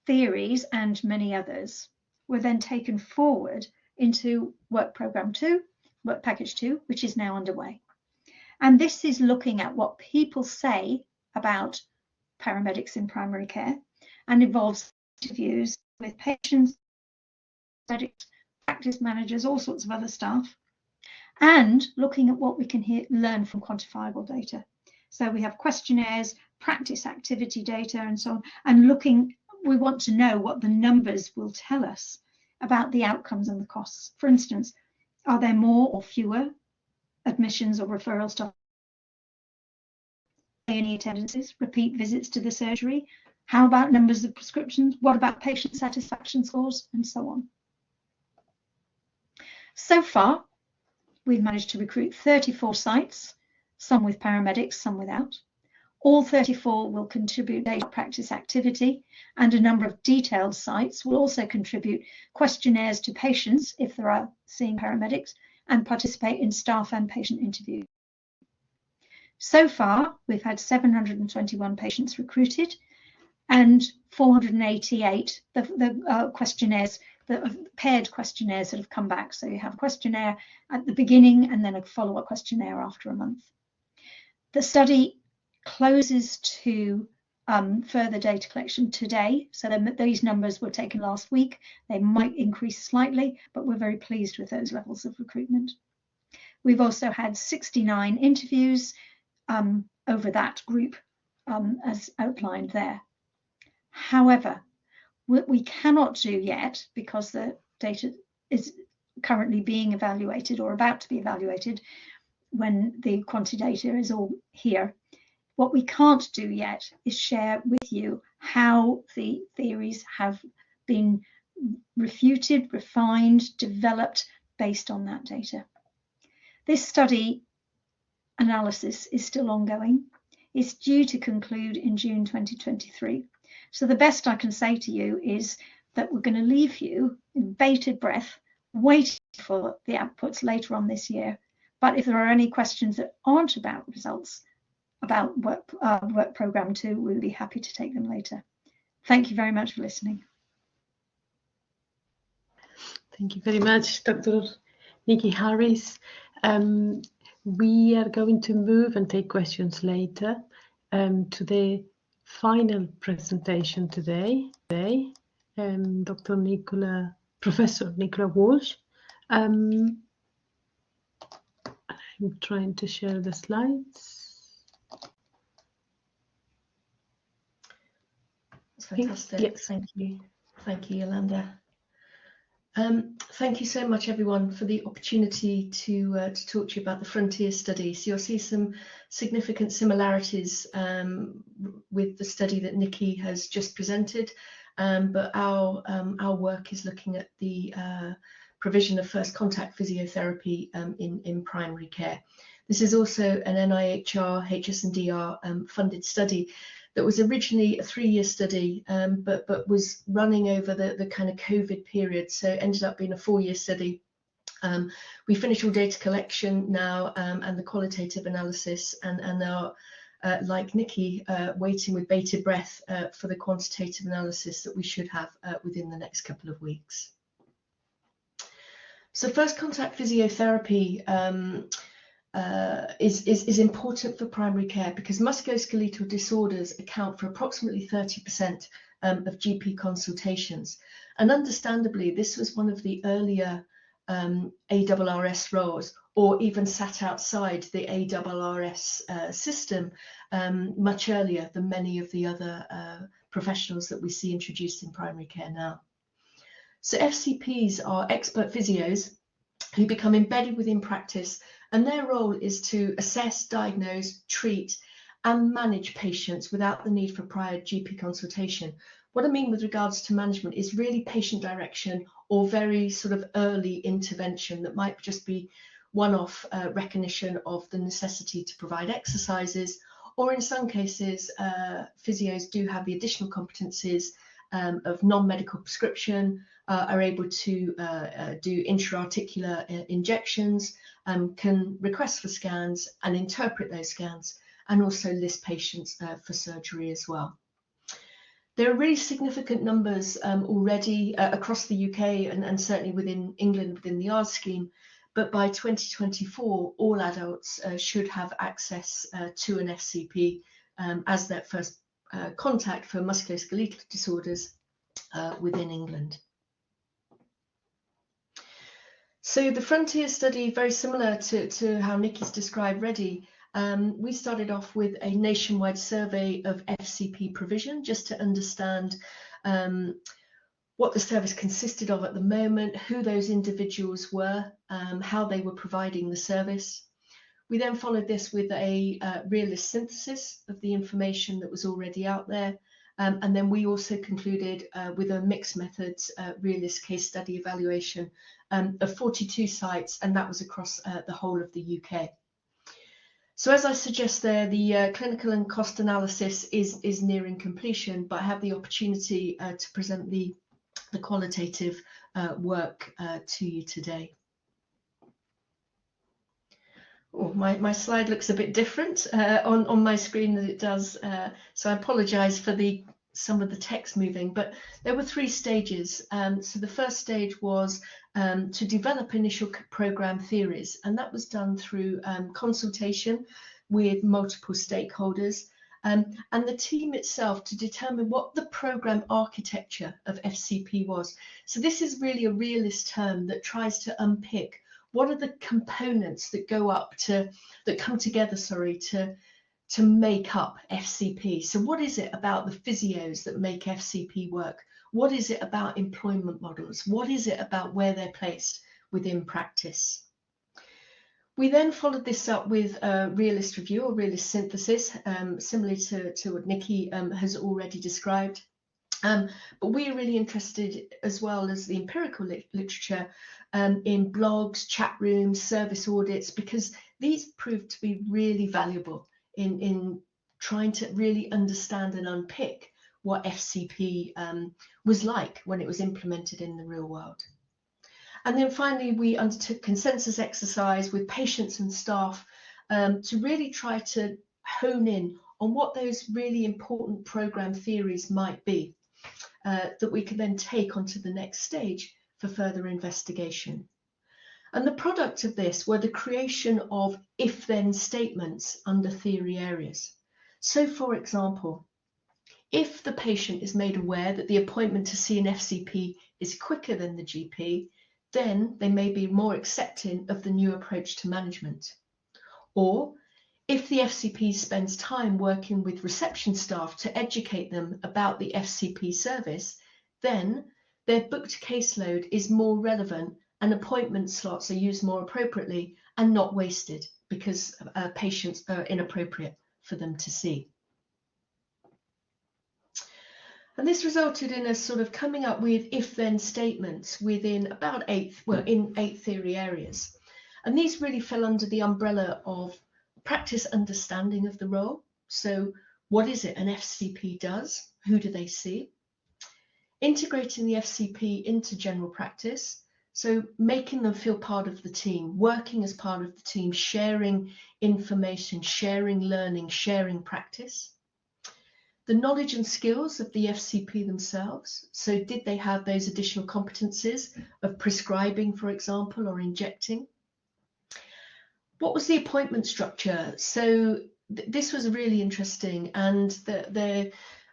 theories and many others were then taken forward into Work Programme 2, Work Package 2, which is now underway. And this is looking at what people say about paramedics in primary care and involves interviews with patients, medics, practice managers, all sorts of other staff, and looking at what we can learn from quantifiable data. So we have questionnaires, practice activity data, and so on, and we want to know what the numbers will tell us about the outcomes and the costs. For instance, are there more or fewer admissions or referrals to A&E attendances, repeat visits to the surgery? How about numbers of prescriptions? What about patient satisfaction scores, and so on? So far, we've managed to recruit 34 sites, some with paramedics, some without. All 34 will contribute data practice activity, and a number of detailed sites will also contribute questionnaires to patients if there are seeing paramedics, and participate in staff and patient interviews. So far, we've had 721 patients recruited and 488 the questionnaires, the paired questionnaires that have come back. So you have a questionnaire at the beginning and then a follow-up questionnaire after a month. The study closes to further data collection today. So these numbers were taken last week. They might increase slightly, but we're very pleased with those levels of recruitment. We've also had 69 interviews over that group as outlined there. However, what we cannot do yet, because the data is currently being evaluated or about to be evaluated when the quantity data is all here, what we can't do yet is share with you how the theories have been refuted, refined, developed based on that data. This study analysis is still ongoing. It's due to conclude in June 2023. So the best I can say to you is that we're going to leave you in bated breath, waiting for the outputs later on this year. But if there are any questions that aren't about results, about work programme 2, we'll be happy to take them later. Thank you very much for listening. Thank you very much, Dr. Nicky Harris. We are going to move and take questions later to the final presentation today. Dr. Nicola, Professor Nicola Walsh. I'm trying to share the slides. That's fantastic. Yes. Thank you, Yolanda. Thank you so much, everyone, for the opportunity to talk to you about the Frontier study. So you'll see some significant similarities with the study that Nicky has just presented, but our work is looking at the provision of first contact physiotherapy in primary care. This is also an NIHR HS&DR funded study that was originally a 3-year study, but was running over the kind of COVID period, so it ended up being a 4-year study. We finished all data collection now and the qualitative analysis, and are, like Nicky, waiting with bated breath for the quantitative analysis that we should have within the next couple of weeks. So first contact physiotherapy is important for primary care because musculoskeletal disorders account for approximately 30% of GP consultations. And understandably, this was one of the earlier ARRS roles, or even sat outside the ARRS system much earlier than many of the other professionals that we see introduced in primary care now. So FCPs are expert physios who become embedded within practice, and their role is to assess, diagnose, treat and manage patients without the need for prior GP consultation. What I mean with regards to management is really patient direction or very sort of early intervention that might just be one-off recognition of the necessity to provide exercises, or in some cases physios do have the additional competencies of non-medical prescription, are able to do intra-articular injections, can request for scans and interpret those scans, and also list patients for surgery as well. There are really significant numbers already across the UK and certainly within England within the ARRS scheme, but by 2024 all adults should have access to an FCP as their first contact for musculoskeletal disorders within England. So the Frontier study, very similar to how Nicky's described already, we started off with a nationwide survey of FCP provision just to understand what the service consisted of at the moment, who those individuals were, how they were providing the service. We then followed this with a realist synthesis of the information that was already out there. And then we also concluded with a mixed methods realist case study evaluation of 42 sites, and that was across the whole of the UK. So as I suggest there, the clinical and cost analysis is nearing completion, but I have the opportunity to present the qualitative work to you today. Oh, my slide looks a bit different on my screen than it does, so I apologise for some of the text moving, but there were 3 stages. So the first stage was to develop initial programme theories, and that was done through consultation with multiple stakeholders and the team itself to determine what the programme architecture of FCP was. So this is really a realist term that tries to unpick what are the components that come together to make up FCP. So what is it about the physios that make FCP work? What is it about employment models? What is it about where they're placed within practice? We then followed this up with a realist review or realist synthesis, similar to what Nicky has already described. But we are really interested, as well as the empirical literature, in blogs, chat rooms, service audits, because these proved to be really valuable in trying to really understand and unpick what FCP was like when it was implemented in the real world. And then finally, we undertook consensus exercise with patients and staff to really try to hone in on what those really important programme theories might be that we could then take onto the next stage for further investigation. And the product of this were the creation of if-then statements under theory areas. So, for example, if the patient is made aware that the appointment to see an FCP is quicker than the GP, then they may be more accepting of the new approach to management. Or, if the FCP spends time working with reception staff to educate them about the FCP service, then their booked caseload is more relevant and appointment slots are used more appropriately and not wasted because patients are inappropriate for them to see. And this resulted in us sort of coming up with if-then statements within about 8 theory areas. And these really fell under the umbrella of practice understanding of the role. So what is it an FCP does? Who do they see? Integrating the FCP into general practice. So making them feel part of the team, working as part of the team, sharing information, sharing learning, sharing practice. The knowledge and skills of the FCP themselves. So did they have those additional competencies of prescribing, for example, or injecting? What was the appointment structure? So this was really interesting, and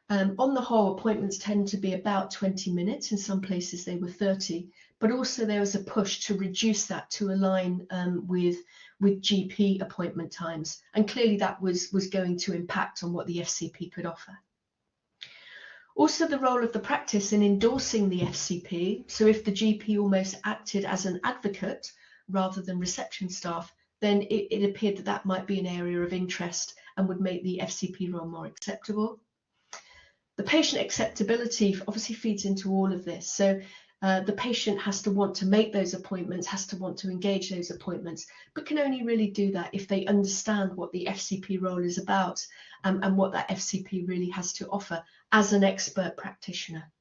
on the whole, appointments tend to be about 20 minutes. In some places they were 30, but also there was a push to reduce that to align with GP appointment times, and clearly that was going to impact on what the FCP could offer. Also, the role of the practice in endorsing the FCP. So if the GP almost acted as an advocate rather than reception staff, then it appeared that that might be an area of interest and would make the FCP role more acceptable. The patient acceptability obviously feeds into all of this. So the patient has to want to make those appointments, has to want to engage those appointments, but can only really do that if they understand what the FCP role is about and what that FCP really has to offer as an expert practitioner.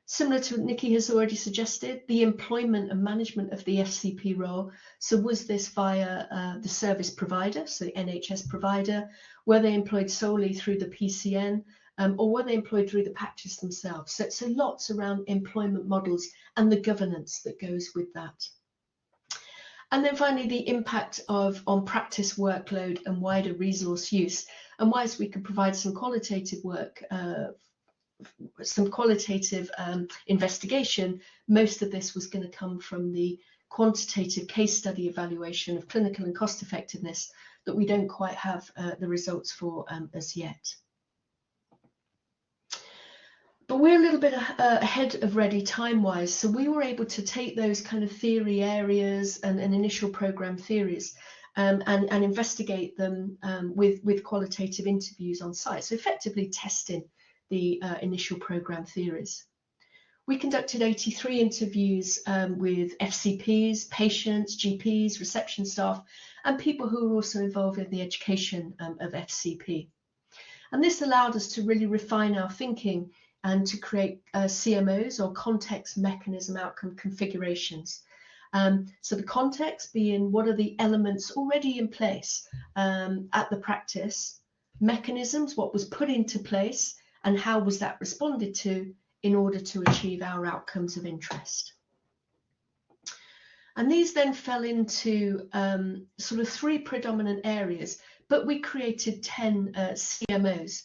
Similar to what Nicky has already suggested, the employment and management of the FCP role. So was this via the service provider, so the NHS provider? Were they employed solely through the PCN? Or were they employed through the practice themselves? So lots around employment models and the governance that goes with that. And then finally, the impact on practice workload and wider resource use. And whilst we could provide some qualitative work, some qualitative investigation, most of this was going to come from the quantitative case study evaluation of clinical and cost effectiveness that we don't quite have the results for as yet. But we're a little bit ahead of ready time-wise, so we were able to take those kind of theory areas and initial programme theories and investigate them with qualitative interviews on site, so effectively testing the initial programme theories. We conducted 83 interviews with FCPs, patients, GPs, reception staff, and people who were also involved in the education of FCP. And this allowed us to really refine our thinking and to create CMOs, or context mechanism outcome configurations. So the context being, what are the elements already in place at the practice, mechanisms, what was put into place, and how was that responded to in order to achieve our outcomes of interest. And these then fell into sort of 3 predominant areas, but we created 10 CMOs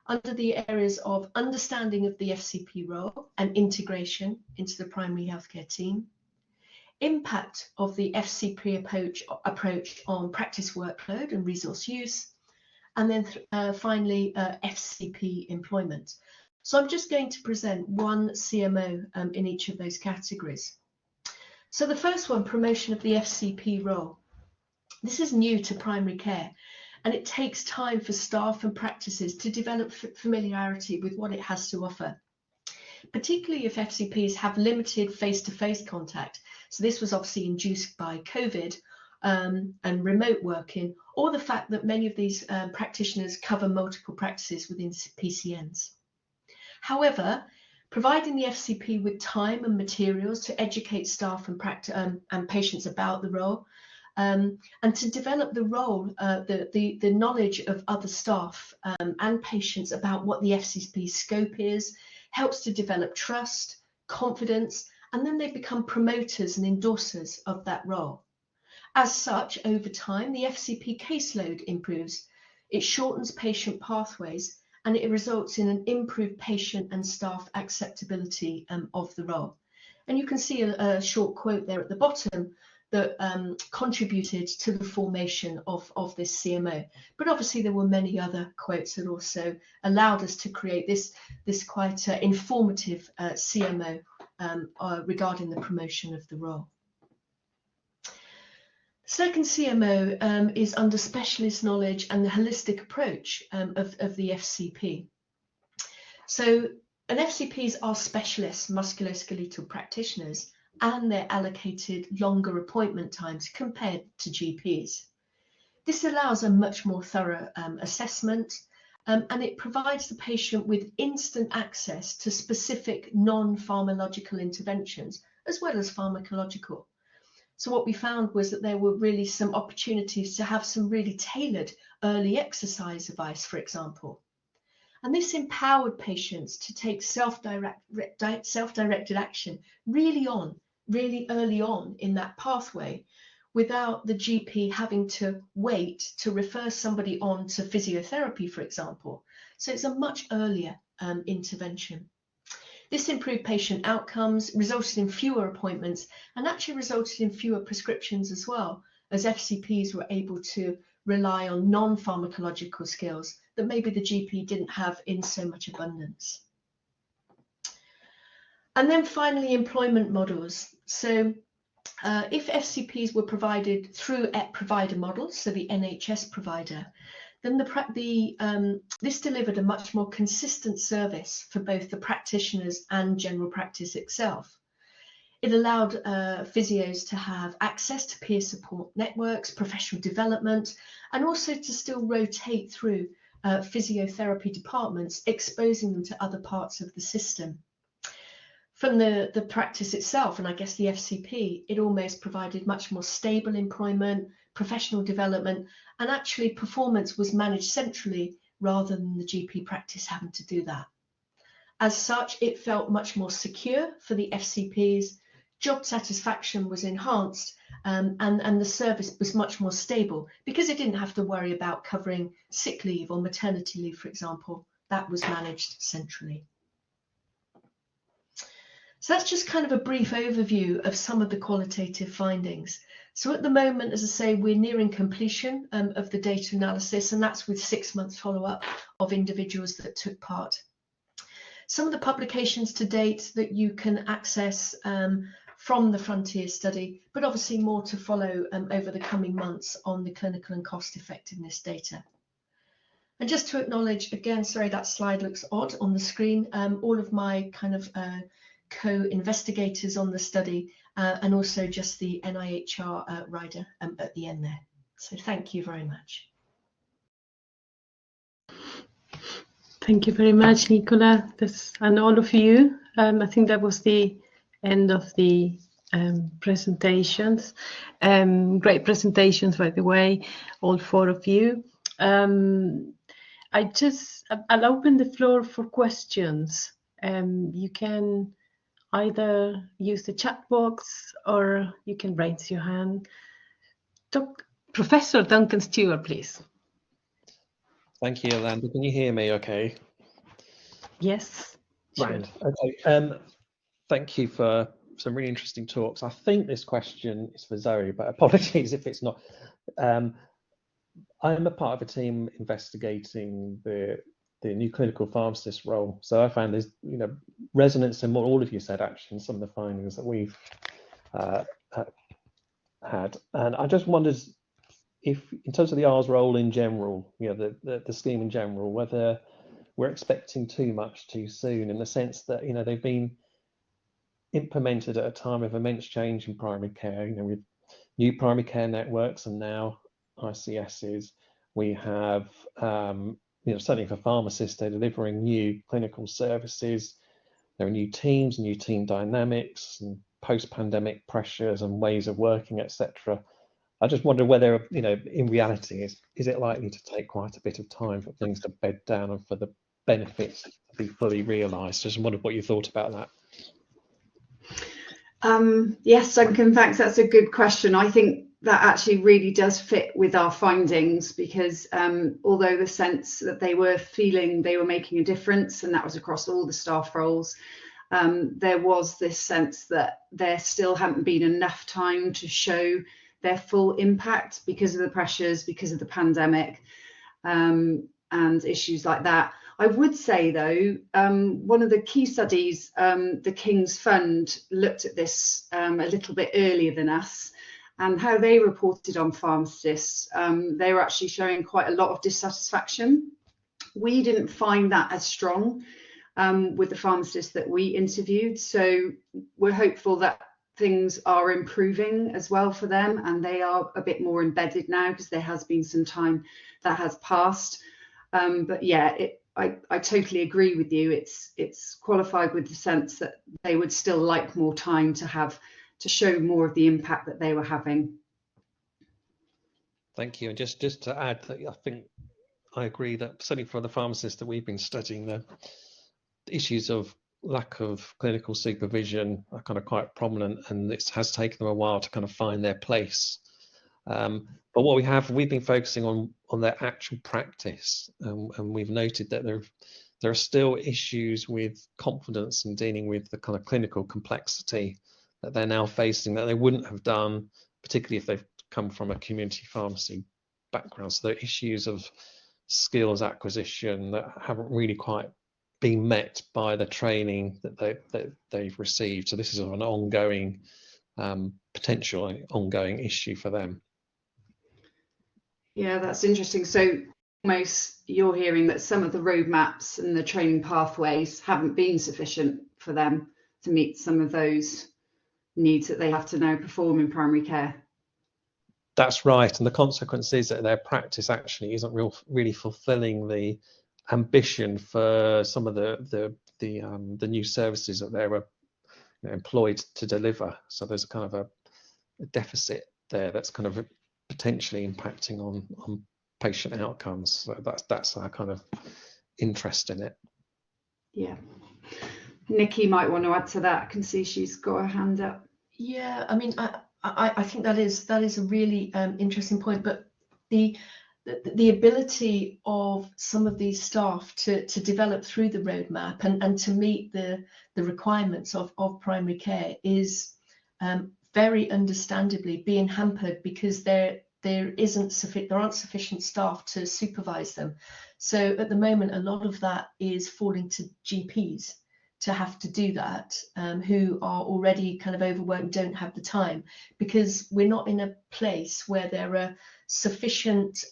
under the areas of understanding of the FCP role and integration into the primary healthcare team, impact of the FCP approach on practice workload and resource use, and then finally FCP employment. So I'm just going to present one CMO in each of those categories. So the first one, promotion of the FCP role. This is new to primary care, and it takes time for staff and practices to develop familiarity with what it has to offer, particularly if FCPs have limited face-to-face contact. So this was obviously induced by COVID and remote working, or the fact that many of these practitioners cover multiple practices within PCNs. However, providing the FCP with time and materials to educate staff and patients about the role, and to develop the role, the knowledge of other staff and patients about what the FCP scope is, helps to develop trust, confidence, and then they become promoters and endorsers of that role. As such, over time, the FCP caseload improves, it shortens patient pathways, and it results in an improved patient and staff acceptability of the role. And you can see a short quote there at the bottom that contributed to the formation of this CMO. But obviously there were many other quotes that also allowed us to create this quite informative CMO regarding the promotion of the role. Second CMO is under specialist knowledge and the holistic approach of the FCP. So an FCPs are specialist musculoskeletal practitioners, and they're allocated longer appointment times compared to GPs. This allows a much more thorough assessment, and it provides the patient with instant access to specific non-pharmacological interventions as well as pharmacological. So what we found was that there were really some opportunities to have some really tailored early exercise advice, for example. And this empowered patients to take self-directed action really early on in that pathway, without the GP having to wait to refer somebody on to physiotherapy, for example. So it's a much earlier intervention. This improved patient outcomes, resulted in fewer appointments, and actually resulted in fewer prescriptions as well, as FCPs were able to rely on non-pharmacological skills that maybe the GP didn't have in so much abundance. And then finally, employment models. So if FCPs were provided through provider models, so the NHS provider, then this delivered a much more consistent service for both the practitioners and general practice itself. It allowed physios to have access to peer support networks, professional development, and also to still rotate through physiotherapy departments, exposing them to other parts of the system. From the practice itself, and I guess the FCP, it almost provided much more stable employment, professional development, and actually performance was managed centrally rather than the GP practice having to do that. As such, it felt much more secure for the FCPs, job satisfaction was enhanced, and the service was much more stable because it didn't have to worry about covering sick leave or maternity leave, for example. That was managed centrally. So that's just kind of a brief overview of some of the qualitative findings. So at the moment, as I say, we're nearing completion of the data analysis, and that's with 6 months follow-up of individuals that took part. Some of the publications to date that you can access from the Frontier study, but obviously more to follow over the coming months on the clinical and cost effectiveness data. And just to acknowledge again, sorry, that slide looks odd on the screen, all of my kind of co-investigators on the study, and also just the NIHR rider at the end there. So thank you very much. Thank you very much, Nicola, and all of you. I think that was the end of the presentations. Great presentations, by the way, all 4 of you. I'll open the floor for questions. You can either use the chat box or you can raise your hand. Professor Duncan Stewart, please. Thank you, Yolanda. Can you hear me okay? Yes. Sure. Okay. Thank you for some really interesting talks. I think this question is for Zoe, but apologies if it's not. I'm a part of a team investigating the new clinical pharmacist role. So I found there's resonance in what all of you said, actually, in some of the findings that we've had. And I just wondered if, in terms of the ARRS role in general, the scheme in general, whether we're expecting too much too soon, in the sense that they've been implemented at a time of immense change in primary care. With new primary care networks and now ICSs, we have certainly for pharmacists, they're delivering new clinical services. There are new teams, new team dynamics, and post-pandemic pressures and ways of working, etc. I just wonder whether, in reality, is it likely to take quite a bit of time for things to bed down and for the benefits to be fully realised? Just wondered what you thought about that. Yes, Duncan, thanks. That's a good question. I think that actually really does fit with our findings, because although the sense that they were feeling they were making a difference, and that was across all the staff roles, there was this sense that there still hadn't been enough time to show their full impact because of the pressures, because of the pandemic, and issues like that. I would say, though, one of the key studies, the King's Fund looked at this a little bit earlier than us, and how they reported on pharmacists. They were actually showing quite a lot of dissatisfaction. We didn't find that as strong with the pharmacists that we interviewed, so we're hopeful that things are improving as well for them, and they are a bit more embedded now because there has been some time that has passed. But yeah, I totally agree with you. It's qualified with the sense that they would still like more time to show more of the impact that they were having. Thank you. And just to add, that I think I agree that certainly for the pharmacists that we've been studying, the issues of lack of clinical supervision are kind of quite prominent, and it has taken them a while to kind of find their place. But what we've been focusing on their actual practice, and we've noted that there are still issues with confidence and dealing with the kind of clinical complexity that they're now facing that they wouldn't have done, particularly if they've come from a community pharmacy background. So there are issues of skills acquisition that haven't really quite been met by the training that they've received. So this is an ongoing, potential ongoing issue for them. Yeah, that's interesting. So almost you're hearing that some of the roadmaps and the training pathways haven't been sufficient for them to meet some of those needs that they have to now perform in primary care. That's right, and the consequence is that their practice actually isn't really fulfilling the ambition for some of the new services that they're employed to deliver. So there's a kind of a deficit there that's kind of potentially impacting on patient outcomes. So that's our kind of interest in it. Yeah, Nicky might want to add to that. I can see she's got her hand up. Yeah, I mean, I think that is a really interesting point, but the ability of some of these staff to develop through the roadmap and to meet the requirements of primary care is very understandably being hampered because there aren't sufficient staff to supervise them. So at the moment, a lot of that is falling to GPs to have to do that, who are already kind of overworked and don't have the time, because we're not in a place where there are sufficient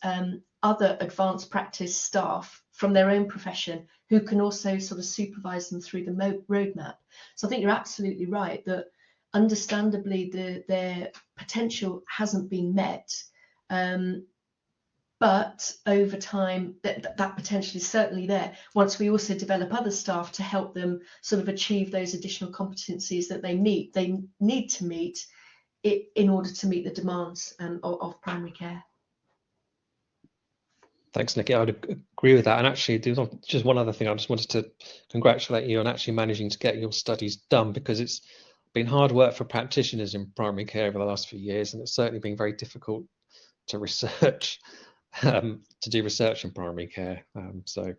other advanced practice staff from their own profession who can also sort of supervise them through the roadmap. So I think you're absolutely right that understandably their potential hasn't been met, But over time, that potential is certainly there. Once we also develop other staff to help them sort of achieve those additional competencies that they need to meet it in order to meet the demands of primary care. Thanks, Nicky. I would agree with that. And actually, there's just one other thing. I just wanted to congratulate you on actually managing to get your studies done, because it's been hard work for practitioners in primary care over the last few years, and it's certainly been very difficult to research, to do research in primary care. So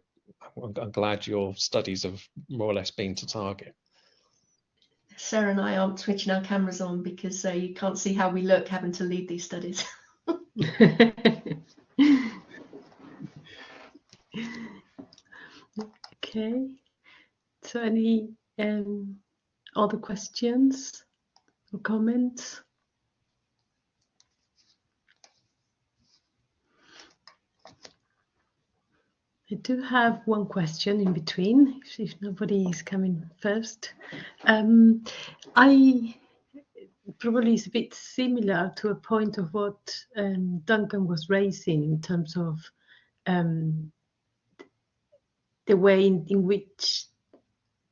I'm glad your studies have more or less been to target. Sarah and I aren't switching our cameras on because you can't see how we look having to lead these studies. Okay, so any other questions or comments? I do have one question in between, if nobody is coming first. I probably is a bit similar to a point of what Duncan was raising in terms of the way in which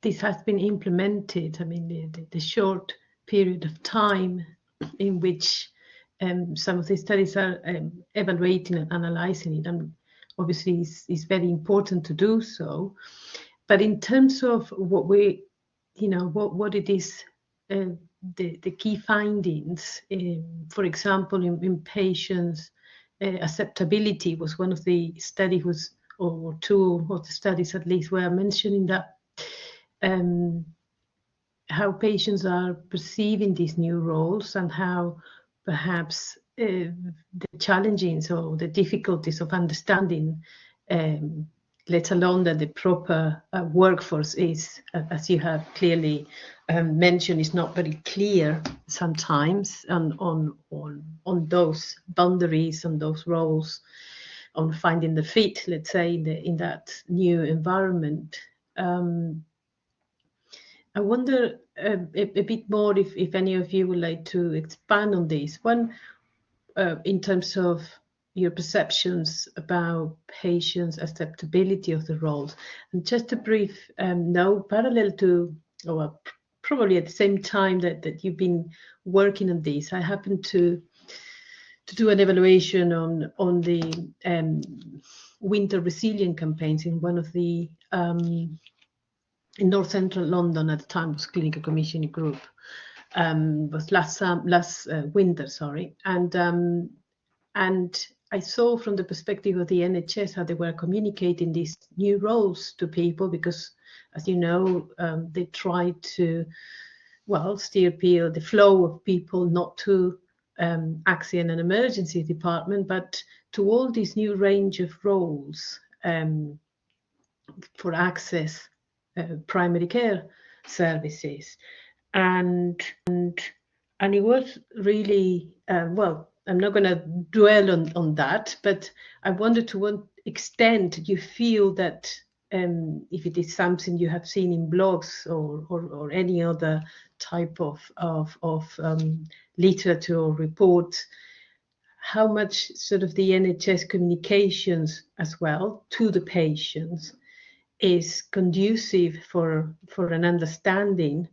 this has been implemented. I mean, the short period of time in which some of the studies are evaluating and analysing it, and obviously is very important to do so. But in terms of what we, what it is, the key findings, for example, in patients, acceptability was one of the studies, or two of the studies at least, were mentioning that how patients are perceiving these new roles, and how perhaps the challenges or the difficulties of understanding, let alone that the proper workforce is, as you have clearly mentioned, is not very clear sometimes on those boundaries, on those roles, on finding the fit, let's say, in that new environment. I wonder a bit more if any of you would like to expand on this. One, in terms of your perceptions about patients' acceptability of the roles. And just a brief note, parallel to, or probably at the same time that you've been working on this, I happened to do an evaluation on the winter resilient campaigns in one of the in North Central London at the time was Clinical Commissioning Group, was last winter, sorry, and I saw from the perspective of the NHS how they were communicating these new roles to people, because, as you know, they tried to, steer the flow of people not to accident and emergency department, but to all this new range of roles for access primary care services, and it was really I'm not going to dwell on that, but I wonder to what extent you feel that if it is something you have seen in blogs or any other type of literature or reports, how much sort of the NHS communications as well to the patients is conducive for an understanding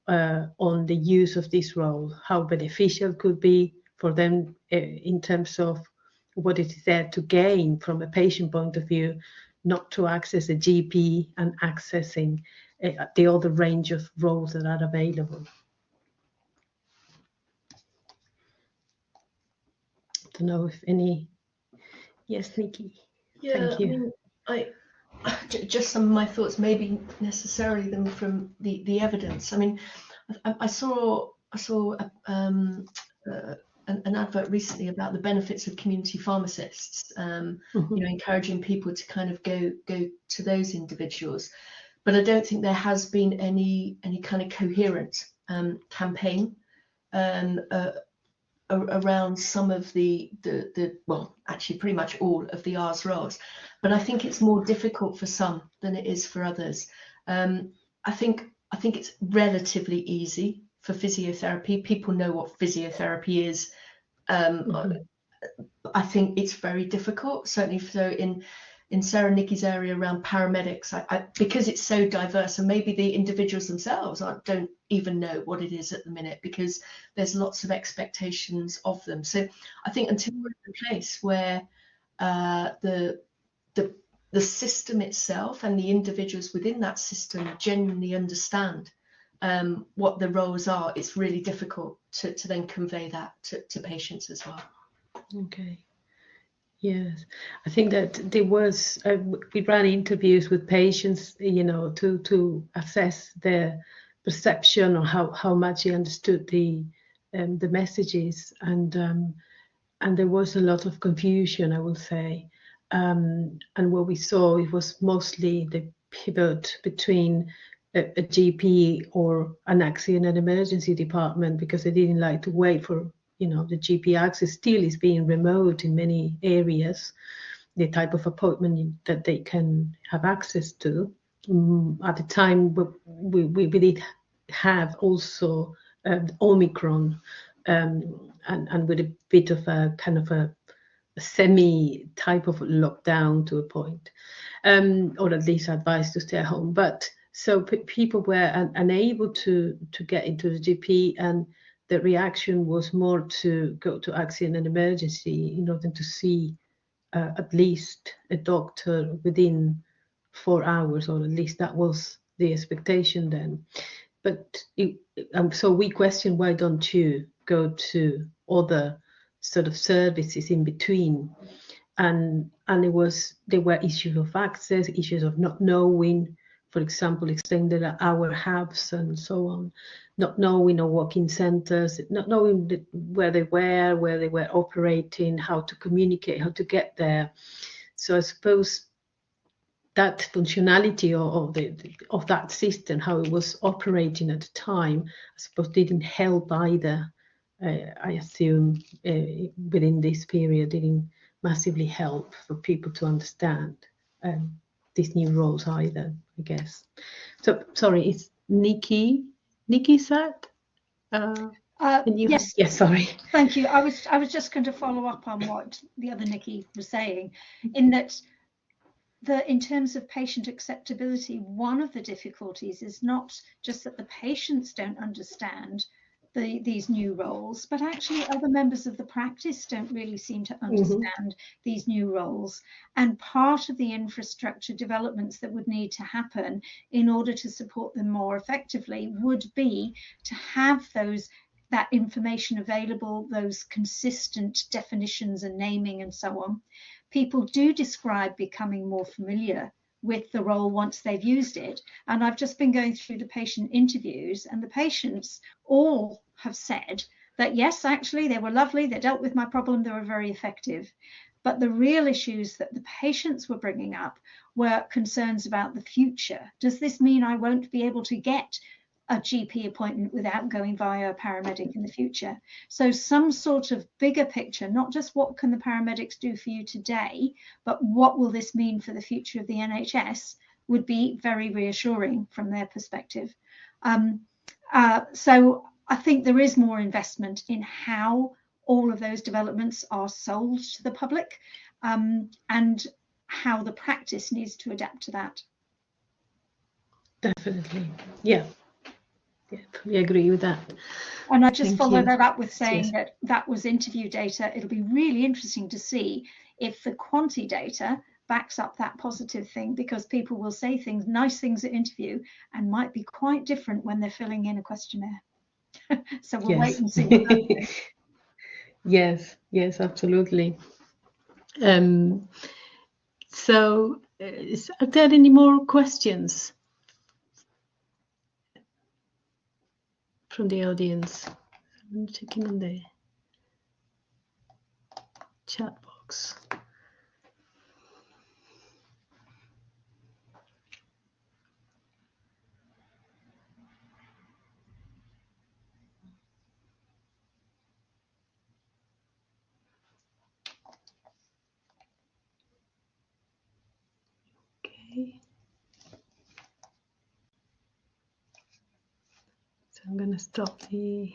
on the use of this role, how beneficial could be for them in terms of what it is there to gain from a patient point of view, not to access a GP and accessing the other range of roles that are available. I don't know if any. Yes, Nicky. Yeah, thank you. I mean, just some of my thoughts, maybe necessarily them from the evidence. I mean, I saw an advert recently about the benefits of community pharmacists, encouraging people to kind of go to those individuals. But I don't think there has been any kind of coherent campaign around some of the actually pretty much all of the ARRS roles. But I think it's more difficult for some than it is for others. I think it's relatively easy for physiotherapy. People know what physiotherapy is. I think it's very difficult, certainly so in Sarah and Nicky's area around paramedics, because it's so diverse, and maybe the individuals themselves don't even know what it is at the minute, because there's lots of expectations of them. So I think until we're in a place where the system itself and the individuals within that system genuinely understand what the roles are, it's really difficult to then convey that to patients as well. Okay. Yes, I think that there was, we ran interviews with patients, you know, to assess their perception or how much they understood the messages, and there was a lot of confusion, I will say, and what we saw, it was mostly the pivot between a GP or an accident and emergency department, because they didn't like to wait for, you know, the GP access still is being remote in many areas, the type of appointment that they can have access to. At the time, we did have also Omicron, and with a bit of a kind of a semi type of lockdown to a point, or at least advised to stay at home. But so people were unable to get into the GP, and the reaction was more to go to accident and emergency in order to see at least a doctor within 4 hours, or at least that was the expectation then. But so we questioned, why don't you go to other sort of services in between? And there were issues of access, issues of not knowing, for example, extended hour hubs and so on, not knowing or walk-in centers, not knowing where they were operating, how to communicate, how to get there. So I suppose that functionality of that system, how it was operating at the time, I suppose didn't help either. I assume within this period didn't massively help for people to understand these new roles either, I guess. So sorry, it's Nicky. Nicky said? Yes. Yes, sorry. Thank you. I was just going to follow up on what the other Nicky was saying, in that in terms of patient acceptability, one of the difficulties is not just that the patients don't understand these new roles, but actually other members of the practice don't really seem to understand these new roles. And part of the infrastructure developments that would need to happen in order to support them more effectively would be to have that information available, those consistent definitions and naming and so on. People do describe becoming more familiar with the role once they've used it. And I've just been going through the patient interviews, and the patients all have said that, yes, actually, they were lovely, they dealt with my problem, they were very effective. But the real issues that the patients were bringing up were concerns about the future. Does this mean I won't be able to get a GP appointment without going via a paramedic in the future? So some sort of bigger picture, not just what can the paramedics do for you today, but what will this mean for the future of the NHS, would be very reassuring from their perspective. So I think there is more investment in how all of those developments are sold to the public, and how the practice needs to adapt to that. Definitely, yeah. We agree with that. And I just follow that up with saying that was interview data. It'll be really interesting to see if the quanti data backs up that positive thing, because people will say nice things at interview, and might be quite different when they're filling in a questionnaire. So we'll wait and see what happens. Yes, absolutely. So are there any more questions from the audience? I'm checking on the chat box. Okay. So I'm going to stop the